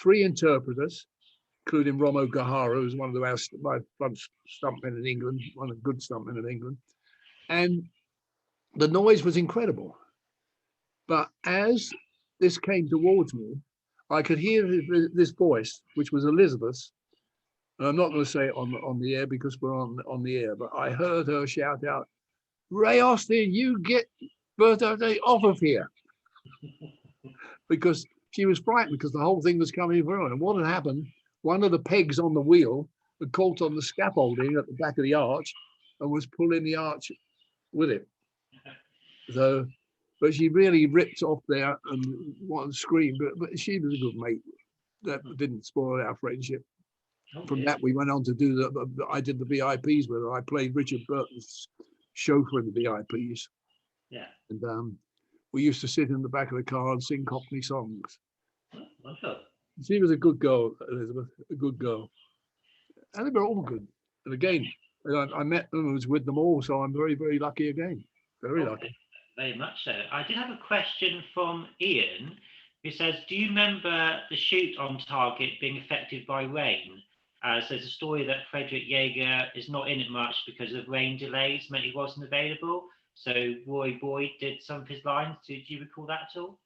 [SPEAKER 2] 3 interpreters, including Romo Gahara, who's one of my front stuntmen in England, one of the good stuntmen in England. And the noise was incredible. But as this came towards me, I could hear this voice, which was Elizabeth's. And I'm not going to say it on the air because we're on the air, but I heard her shout out, "Ray Austin, you get birthday off of here." Because she was frightened because the whole thing was coming for her. And what had happened, one of the pegs on the wheel had caught on the scaffolding at the back of the arch and was pulling the arch with it. So, but she really ripped off there and wanted to scream, but she was a good mate. That didn't spoil our friendship. From that, we went on to do I did the VIPs with her. I played Richard Burton's chauffeur in the VIPs.
[SPEAKER 1] Yeah.
[SPEAKER 2] And we used to sit in the back of the car and sing Cockney songs.
[SPEAKER 1] Wonderful.
[SPEAKER 2] She was a good girl, Elizabeth, a good girl. And they were all good. And again, I met them and was with them all, so I'm very, very lucky again. Very lucky.
[SPEAKER 1] Very much so. I did have a question from Ian, who says, do you remember the shoot on Target being affected by rain? So there's a story that Frederick Jaeger is not in it much because of rain delays meant he wasn't available. So Roy Boyd did some of his lines. Do you recall that at all?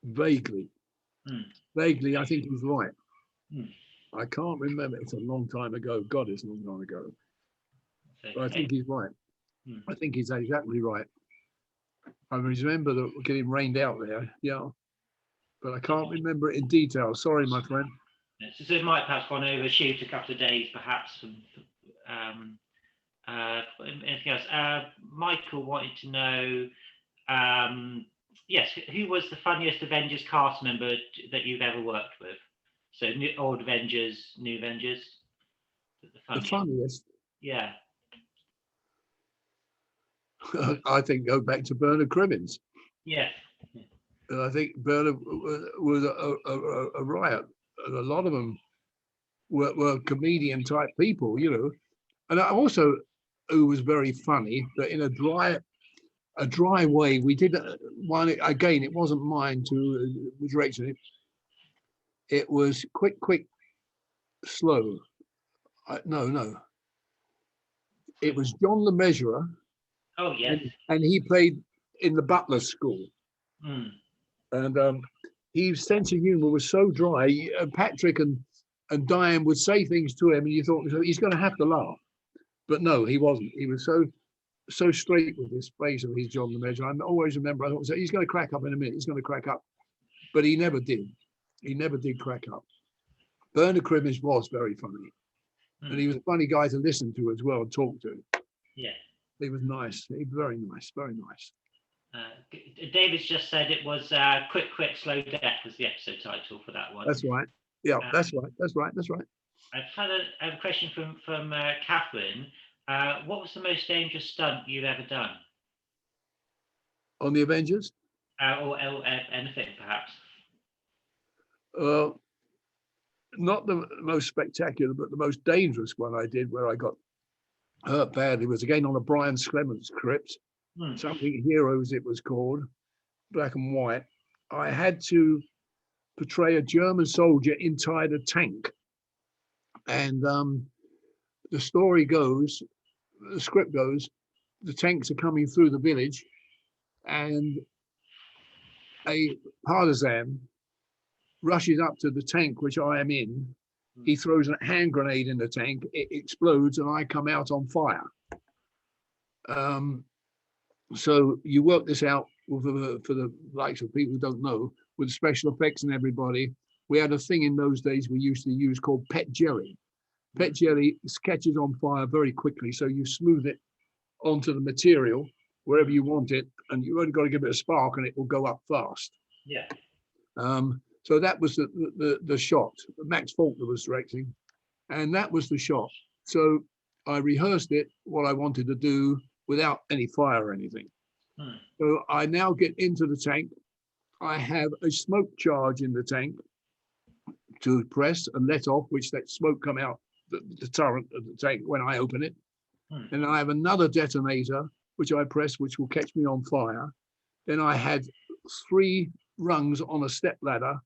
[SPEAKER 2] Vaguely. Vaguely, I think he's right. I can't remember. It's a long time ago. God, it's a long time ago. Okay. But I think he's right. I think he's exactly right. I remember that we're getting rained out there, yeah. But I can't remember it in detail. Sorry, my friend.
[SPEAKER 1] So it might perhaps gone over shoot a couple of days, perhaps. Anything else? Michael wanted to know, yes, who was the funniest Avengers cast member that you've ever worked with? So old Avengers, new Avengers.
[SPEAKER 2] The funniest?
[SPEAKER 1] Yeah.
[SPEAKER 2] I think go back to Bernard Crimmins.
[SPEAKER 1] Yeah.
[SPEAKER 2] And I think Bernard was a riot. And a lot of them were comedian type people, you know. And I also, who was very funny, that in a dry way, we did one, again, it wasn't mine to direction it. It was quick, slow. No. It was John LeMessurier.
[SPEAKER 1] Oh, yes.
[SPEAKER 2] And he played in the Butler School. And his sense of humor was so dry. Patrick and Diane would say things to him, and you thought he's going to have to laugh. But no, he wasn't. He was so straight with his face of his John LeMessurier. I always remember, I thought, he's going to crack up in a minute. He's going to crack up. But he never did. He never did crack up. Bernard Crimmins was very funny. And he was a funny guy to listen to as well and talk to.
[SPEAKER 1] Yeah.
[SPEAKER 2] He was nice. He was very nice, very nice.
[SPEAKER 1] David's just said it was Quick, Slow Death was the episode title for that one.
[SPEAKER 2] That's right. Yeah, that's right.
[SPEAKER 1] I've had a question from Catherine. What was the most dangerous stunt you've ever done?
[SPEAKER 2] On the Avengers?
[SPEAKER 1] Or anything, perhaps?
[SPEAKER 2] Not the most spectacular, but the most dangerous one I did, where I got hurt badly, was again on a Brian Clements script. Something Heroes it was called, black and white. I had to portray a German soldier inside a tank. And the story goes, the script goes, the tanks are coming through the village and a partisan rushes up to the tank, which I am in. He throws a hand grenade in the tank, it explodes, and I come out on fire. So you work this out for the likes of people who don't know, with special effects and everybody. We had a thing in those days we used to use called pet jelly. Pet jelly catches on fire very quickly, so you smooth it onto the material wherever you want it, and you only got to give it a spark and it will go up fast.
[SPEAKER 1] Yeah.
[SPEAKER 2] So that was the shot. Max Faulkner was directing, and that was the shot. So I rehearsed it, what I wanted to do, without any fire or anything. So I now get into the tank. I have a smoke charge in the tank to press and let off, which let smoke come out the turret of the tank when I open it. And I have another detonator, which I press, which will catch me on fire. Then I had 3 rungs on a step ladder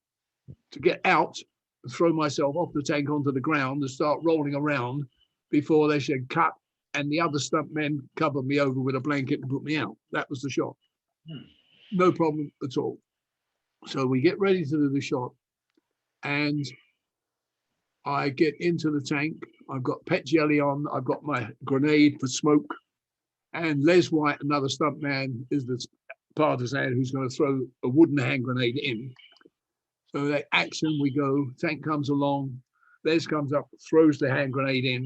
[SPEAKER 2] to get out and throw myself off the tank onto the ground and start rolling around before they said cut, and the other stuntmen covered me over with a blanket and put me out. That was the shot. No problem at all. So we get ready to do the shot, and I get into the tank. I've got pet jelly on. I've got my grenade for smoke, and Les White, another stuntman, is the partisan who's going to throw a wooden hand grenade in. So the action, we go, tank comes along, Les comes up, throws the hand grenade in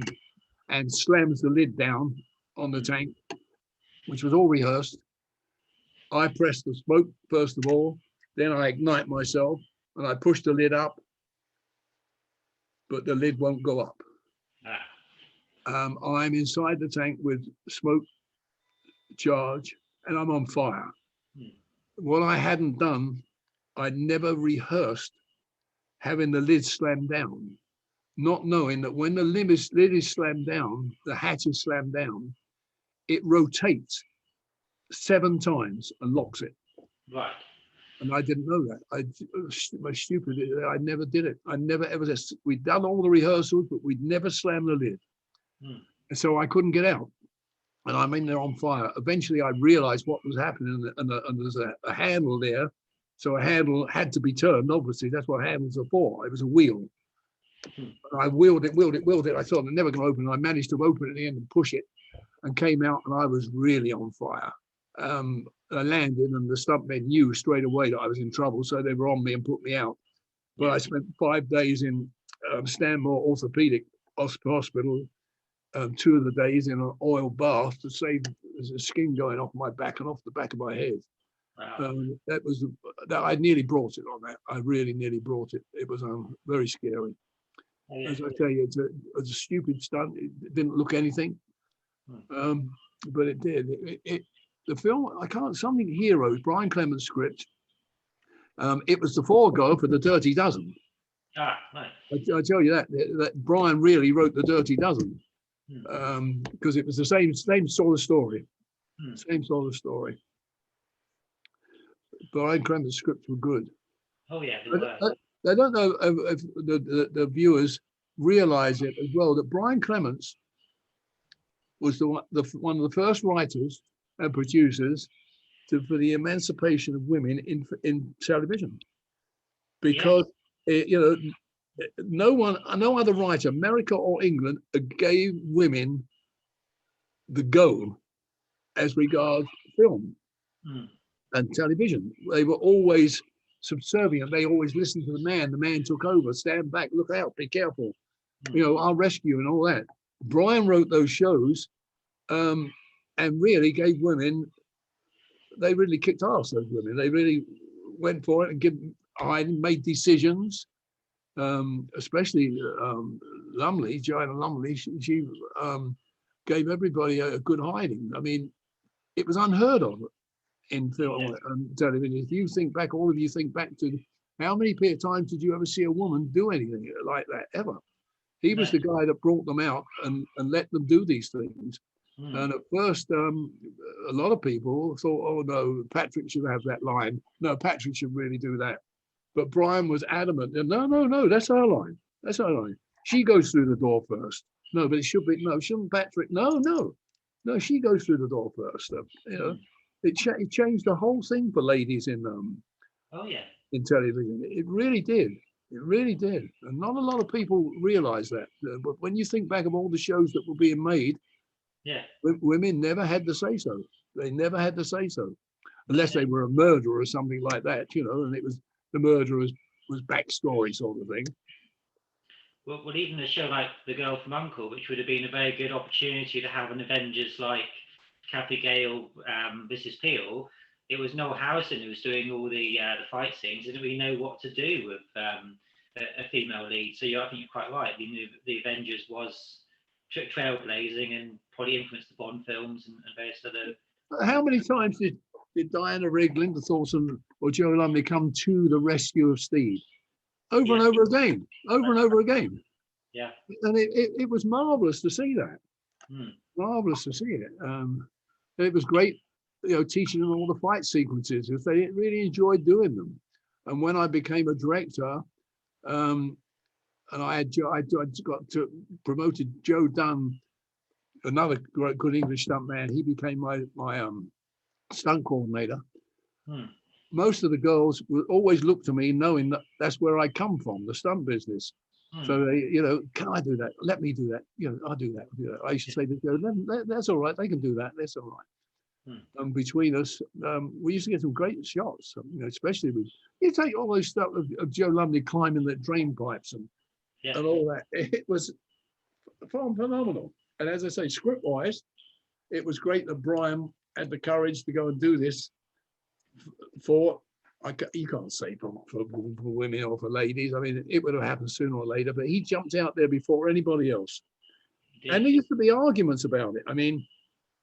[SPEAKER 2] and slams the lid down on the tank, which was all rehearsed. I press the smoke first of all, then I ignite myself and I push the lid up, but the lid won't go up. I'm inside the tank with smoke charge, and I'm on fire.
[SPEAKER 1] Hmm.
[SPEAKER 2] What I hadn't done, I'd never rehearsed having the lid slammed down, not knowing that when the lid is slammed down, the hatch is slammed down, it rotates 7 times and locks it.
[SPEAKER 1] Right.
[SPEAKER 2] And I didn't know that. I was stupid. I never did it. I never ever. We'd done all the rehearsals, but we'd never slammed the lid.
[SPEAKER 1] Hmm.
[SPEAKER 2] And so I couldn't get out. And I'm in there on fire. Eventually, I realized what was happening, and there's a handle there. So a handle had to be turned. Obviously, that's what handles are for. It was a wheel. And I wheeled it. I thought I'm never going to open it. I managed to open it in the end and push it, and came out, and I was really on fire. I landed, and the stuntmen knew straight away that I was in trouble, so they were on me and put me out. But I spent 5 days in Stanmore Orthopedic Hospital. 2 of the days in an oil bath to save the skin going off my back and off the back of my head.
[SPEAKER 1] Wow.
[SPEAKER 2] That I nearly brought it on that. I really nearly brought it. It was very scary.
[SPEAKER 1] Oh, yeah.
[SPEAKER 2] As I tell you, it's a stupid stunt. It didn't look anything, but it did. The film, Something Heroes, Brian Clemens' script. It was the foregirl for the Dirty Dozen.
[SPEAKER 1] Ah, right.
[SPEAKER 2] I tell you that Brian really wrote the Dirty Dozen. Because it was the same sort of story, same sort of story. Brian Clemens' scripts were good.
[SPEAKER 1] Oh yeah, they were.
[SPEAKER 2] I don't know if the viewers realize it as well, that Brian Clemens was one of the first writers and producers for the emancipation of women in television, because no other writer, America or England, gave women the go as regards film and television. They were always subservient. They always listened to the man. The man took over. Stand back, look out, be careful. I'll rescue and all that. Brian wrote those shows and really gave women, they really kicked ass, those women. They really went for it and made decisions. Especially Lumley, Joanna Lumley, she gave everybody a good hiding. I mean, it was unheard of in film and television. If you think back, all of you think back to how many times did you ever see a woman do anything like that ever? He was the guy that brought them out and let them do these things. And at first, a lot of people thought, oh no, Patrick should have that line. No, Patrick should really do that. But Brian was adamant. No, that's her line. That's her line. She goes through the door first. No, but it should be, no, shouldn't Patrick? No, she goes through the door first. It changed the whole thing for ladies in in television. It really did. It really did. And not a lot of people realize that. But when you think back of all the shows that were being made, women never had to say so. They never had to say so, unless they were a murderer or something like that, and it was, the murder was backstory sort of thing.
[SPEAKER 1] Well, even a show like The Girl from U.N.C.L.E., which would have been a very good opportunity to have an Avengers like Kathy Gale, Mrs. Peel, it was Noel Harrison who was doing all the fight scenes. Didn't really know what to do with a female lead. So I think you're quite right. The Avengers was trailblazing and probably influenced the Bond films and various other. How
[SPEAKER 2] many times did Diana Rigg, Linda Thornton, or Joe Lumley come to the rescue of Steve? Over and over again.
[SPEAKER 1] Yeah.
[SPEAKER 2] And it was marvelous to see that. Marvelous to see it. It was great, teaching them all the fight sequences if they really enjoyed doing them. And when I became a director, and I got promoted Joe Dunn, another good English stuntman. He became my stunt coordinator. Most of the girls would always look to me knowing that that's where I come from, the stunt business. So they, can I do that? Let me do that. I'll do that. I used to say, that's all right. They can do that. That's all right. And between us, we used to get some great shots, especially you take all those stuff of Joe Lumley climbing the drain pipes and all that. It was phenomenal. And as I say, script-wise, it was great that Brian had the courage to go and do this you can't say for women or for ladies. I mean, it would have happened sooner or later, but he jumped out there before anybody else. And there used to be arguments about it. I mean,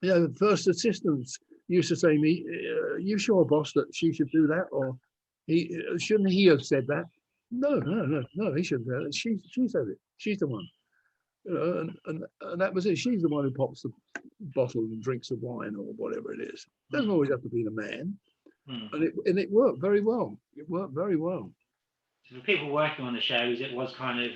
[SPEAKER 2] the first assistants used to say to me, "You sure, boss, that she should do that, or shouldn't he have said that?" No, he shouldn't have. She said it. She's the one. And that was it. She's the one who pops the bottle and drinks the wine or whatever it is. It doesn't always have to be the man. And it worked very well. It worked very well.
[SPEAKER 1] So for people working on the shows, it was kind of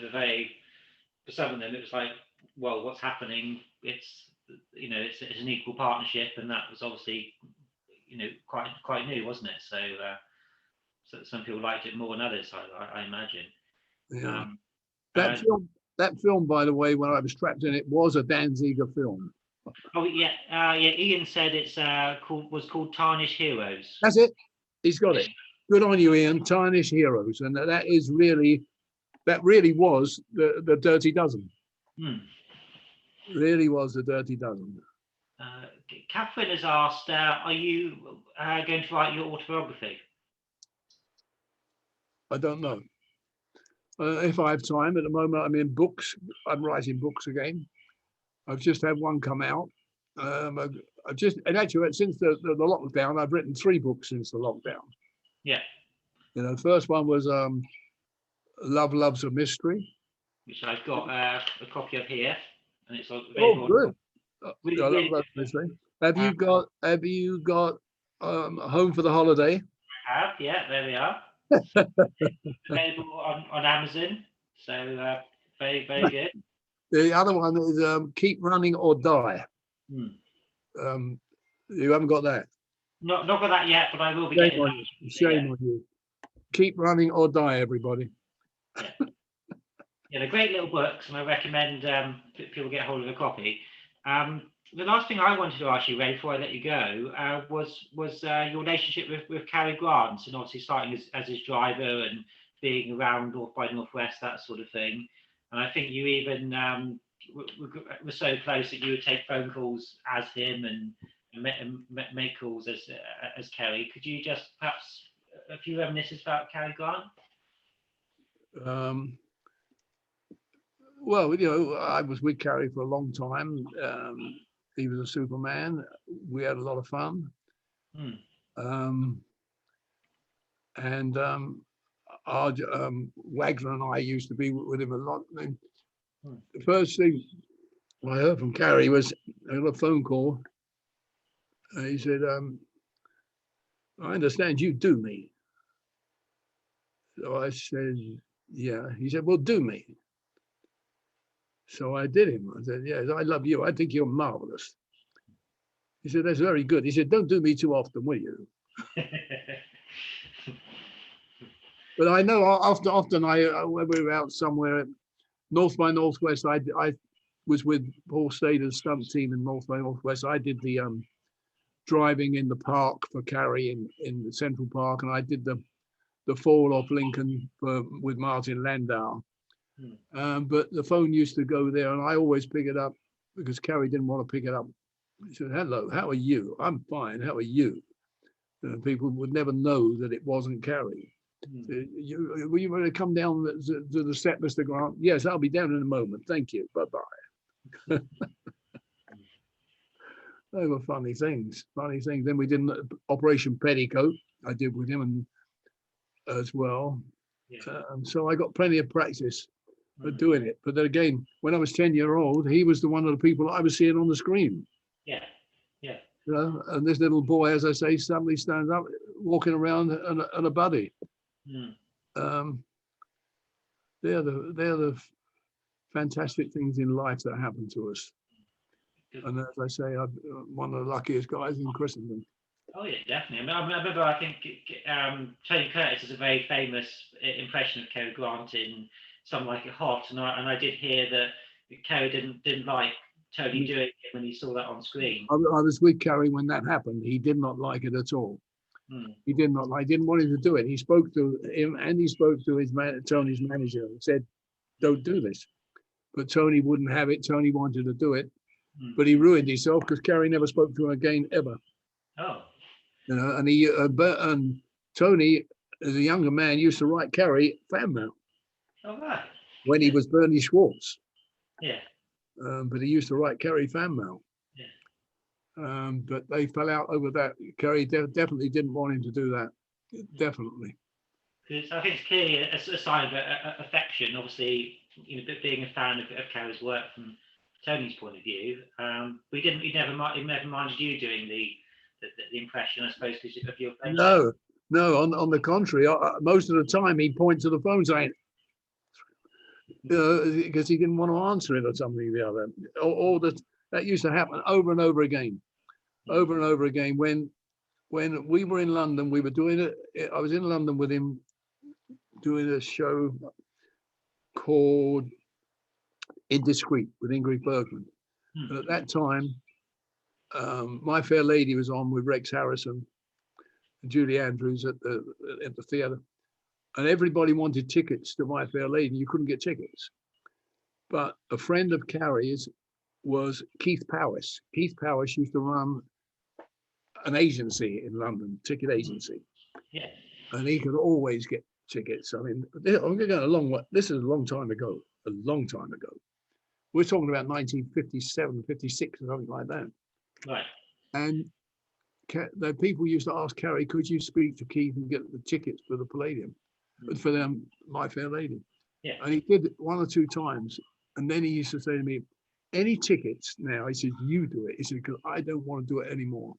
[SPEAKER 1] for some of them, it was like, well, what's happening? It's it's an equal partnership, and that was obviously quite new, wasn't it? So some people liked it more than others, I imagine.
[SPEAKER 2] Yeah. That film, by the way, when I was trapped in it, was a Danziger film.
[SPEAKER 1] Oh yeah. Ian said was called Tarnished Heroes.
[SPEAKER 2] That's it. He's got it. Good on you, Ian. Tarnished Heroes, and that really was the Dirty Dozen. Really was the Dirty Dozen.
[SPEAKER 1] Catherine has asked, are you going to write your autobiography?
[SPEAKER 2] I don't know. If I have time. At the moment, I'm in books. I'm writing books again. I've just had one come out. And actually, since the lockdown, I've written 3 books since the lockdown.
[SPEAKER 1] Yeah.
[SPEAKER 2] The first one was Love Loves a Mystery,
[SPEAKER 1] which I've got a copy of here, and it's
[SPEAKER 2] good.
[SPEAKER 1] Really,
[SPEAKER 2] I love Love Mystery. Have you got Home for the Holiday?
[SPEAKER 1] I have, yeah. There we are. Available on Amazon, so very good.
[SPEAKER 2] The other one is Keep Running or Die. You haven't got that?
[SPEAKER 1] Not got that yet, but I will be
[SPEAKER 2] Shame
[SPEAKER 1] getting
[SPEAKER 2] on you. Shame on you. Keep Running or Die, everybody.
[SPEAKER 1] Yeah, they're great little books, and I recommend people get hold of a copy. The last thing I wanted to ask you, Ray, before I let you go, was your relationship with Cary Grant, and obviously starting as his driver and being around North by Northwest, that sort of thing. And I think you even were so close that you would take phone calls as him and make calls as Cary. Could you just perhaps a few reminiscences about Cary Grant?
[SPEAKER 2] Well, I was with Cary for a long time. He was a Superman. We had a lot of fun. And Wagner and I used to be with him a lot. And the first thing I heard from Cary was I got a phone call. He said, "I understand you do me." So I said, "Yeah." He said, "Well, do me." So I did him. I said, "Yes, I love you. I think you're marvelous." He said, "That's very good." He said, "Don't do me too often, will you?" But I know often when we were out somewhere, North by Northwest, I was with Paul Stader's stunt team in North by Northwest. I did the driving in the park for Cary in the Central Park, and I did the fall off Lincoln with Martin Landau. But the phone used to go there, and I always pick it up because Cary didn't want to pick it up. He said, "Hello, how are you?" "I'm fine. How are you?" People would never know that it wasn't Cary. Will you want to come down to the set, Mr. Grant? "Yes, I'll be down in a moment. Thank you. Bye-bye." They were funny things. Then we did Operation Petticoat. I did with him as well. So I got plenty of practice for doing it. But then again, when I was 10-year-old, he was one of the people I was seeing on the screen.
[SPEAKER 1] Yeah.
[SPEAKER 2] And this little boy, as I say, suddenly stands up, walking around and a buddy. They're the fantastic things in life that happen to us. And as I say, I'm one of the luckiest guys in Christendom.
[SPEAKER 1] Oh yeah, definitely. I remember. I think Tony Curtis has a very famous impression of Cary Grant in Some Like It Hot, and I did hear that Cary didn't like Tony doing it when he saw that on screen.
[SPEAKER 2] I was with Cary when that happened. He did not like it at all. He didn't want him to do it. He spoke to him and he spoke to Tony's manager and said, "Don't do this." But Tony wouldn't have it. Tony wanted to do it, but he ruined himself because Cary never spoke to him again ever.
[SPEAKER 1] Oh.
[SPEAKER 2] And Tony, as a younger man, used to write Cary fan mail.
[SPEAKER 1] Oh right.
[SPEAKER 2] When he was Bernie Schwartz.
[SPEAKER 1] Yeah.
[SPEAKER 2] But he used to write Cary fan mail.
[SPEAKER 1] Yeah.
[SPEAKER 2] but they fell out over that. Kerry definitely didn't want him to do that. Definitely.
[SPEAKER 1] Because I think it's clearly a sign of affection. Obviously, being a fan of Kerry's work from Tony's point of view, he never minded you doing the impression, I suppose, because of your friendship.
[SPEAKER 2] No. On the contrary, most of the time he points to the phone saying, because he didn't want to answer it or something or the other. That used to happen over and over again, When we were in London, we were doing it. I was in London with him doing a show called Indiscreet with Ingrid Bergman. And at that time, My Fair Lady was on with Rex Harrison and Julie Andrews at the theatre. And everybody wanted tickets to My Fair Lady. You couldn't get tickets. But a friend of Carrie's was Keith Powis. Keith Powis used to run an agency in London, ticket agency.
[SPEAKER 1] Yeah.
[SPEAKER 2] And he could always get tickets. I mean, I'm going a long way. This is a long time ago. We're talking about 1957, 56, or something like that.
[SPEAKER 1] Right.
[SPEAKER 2] And the people used to ask Carrie, could you speak to Keith and get the tickets for the Palladium, for them, My Fair Lady?
[SPEAKER 1] Yeah.
[SPEAKER 2] And he did it 1 or 2 times. And then he used to say to me, any tickets now? He said, you do it. He said, because I don't want to do it anymore.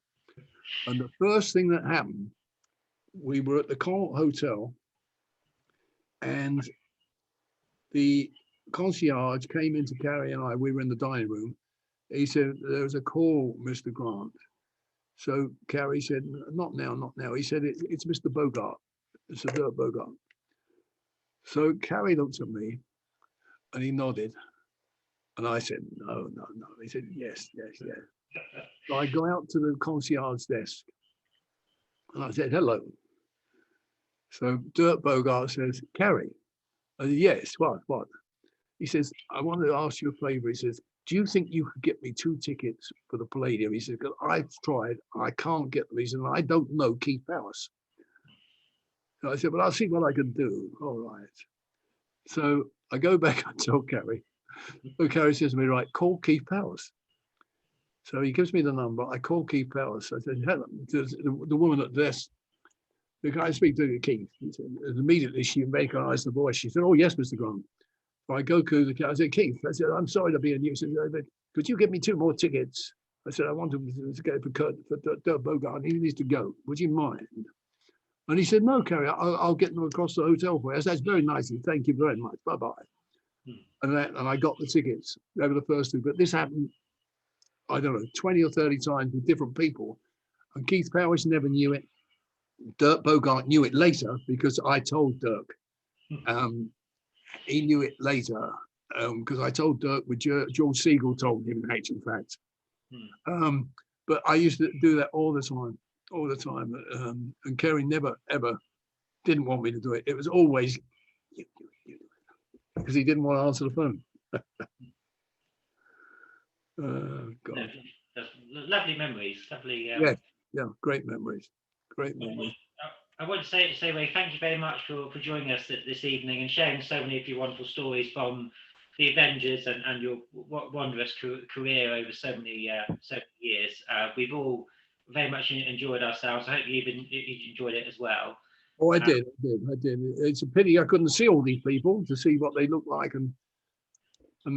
[SPEAKER 2] And the first thing that happened, we were at the Connaught Hotel, and the concierge came into Carrie and I. We were in the dining room. He said, there's a call, Mr. Grant. So Carrie said, not now. He said, it's Mr. Bogart. It's Sir Dirk Bogart. So Carrie looked at me and he nodded. And I said, no. He said, yes. So I go out to the concierge desk and I said, hello. So Dirk Bogart says, Carrie. I said, yes, what? He says, I wanted to ask you a favor. He says, do you think you could get me 2 tickets for the Palladium? He said, because I've tried, I can't get them. He said, I don't know Keith Powis. So I said, well, I'll see what I can do. All right. So I go back and tell Carrie. So Carrie says to me, right, call Keith Powis. So he gives me the number. I call Keith Powis. I said, hello, the woman at the desk. The guy speak to Keith. He said, immediately she recognized the voice. She said, oh, yes, Mr. Grant. So I go to the I said, Keith, I said, I'm sorry to be a nuisance. Could you give me 2 more tickets? I said, I want to go for Dirk Bogart. He needs to go. Would you mind? And he said, no, Carrie, I'll get them across the hotel for you. I said, that's very nice. Thank you very much. Bye-bye. And I got the tickets. They were the first 2. But this happened, I don't know, 20 or 30 times with different people. And Keith Powis never knew it. Dirk Bogart knew it later because I told Dirk. He knew it later because I told Dirk, but George Siegel told him in actual fact. But I used to do that all the time. And Kerry never, ever didn't want me to do it. It was always because he didn't want to answer the phone. God.
[SPEAKER 1] Lovely memories. Lovely.
[SPEAKER 2] Yeah, great memories.
[SPEAKER 1] I want to say, Ray, thank you very much for joining us this evening and sharing so many of your wonderful stories from the Avengers and your wondrous career over so many years. We've all very much enjoyed ourselves. I hope you enjoyed it as well.
[SPEAKER 2] Oh, I did. It's a pity I couldn't see all these people to see what they look like, and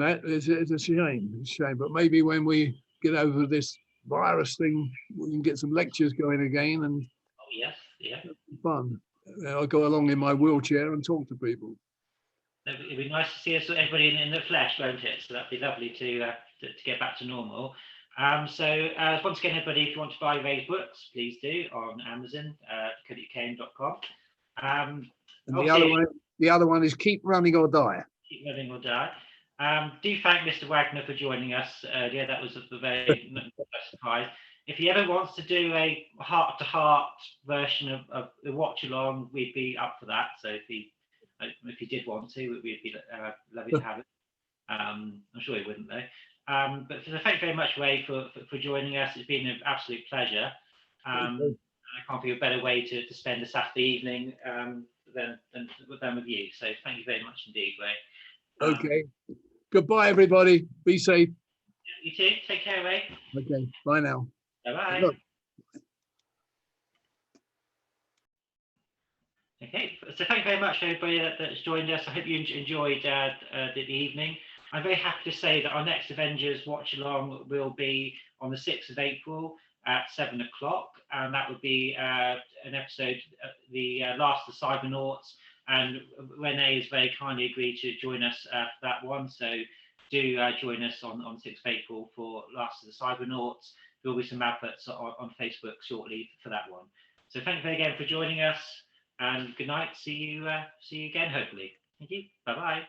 [SPEAKER 2] that is a shame. It's a shame. But maybe when we get over this virus thing, we can get some lectures going again, and
[SPEAKER 1] yes, yeah,
[SPEAKER 2] fun. I'll go along in my wheelchair and talk to people.
[SPEAKER 1] It'd be nice to see us everybody in the flesh, won't it? So that'd be lovely to get back to normal. So once again, everybody, if you want to buy Ray's books, please do on Amazon, codicane.com.
[SPEAKER 2] And the other one is Keep Running or Die.
[SPEAKER 1] Keep Running or Die. Do thank Mr. Wagner for joining us earlier. That was a very nice surprise. If he ever wants to do a heart-to-heart version of the watch-along, we'd be up for that. So if he did want to, we'd be lovely to have it. I'm sure he wouldn't, though. But thank you very much, Ray, for joining us. It's been an absolute pleasure. I can't think of a better way to spend a Saturday evening than with you. So thank you very much indeed, Ray.
[SPEAKER 2] Okay. Goodbye, everybody. Be safe.
[SPEAKER 1] You too. Take care, Ray.
[SPEAKER 2] Okay. Bye now.
[SPEAKER 1] Bye-bye.
[SPEAKER 2] Look.
[SPEAKER 1] Okay, so thank you very much, everybody that's joined us. I hope you enjoyed the evening. I'm very happy to say that our next Avengers watch along will be on the 6th of April at 7 o'clock, and that would be an episode, the last of the Cybernauts. And Renee has very kindly agreed to join us for that one. So do join us on 6th of April for Last of the Cybernauts. There will be some adverts on Facebook shortly for that one. So thank you again for joining us. And good night. See you again, hopefully. Thank you. Bye-bye.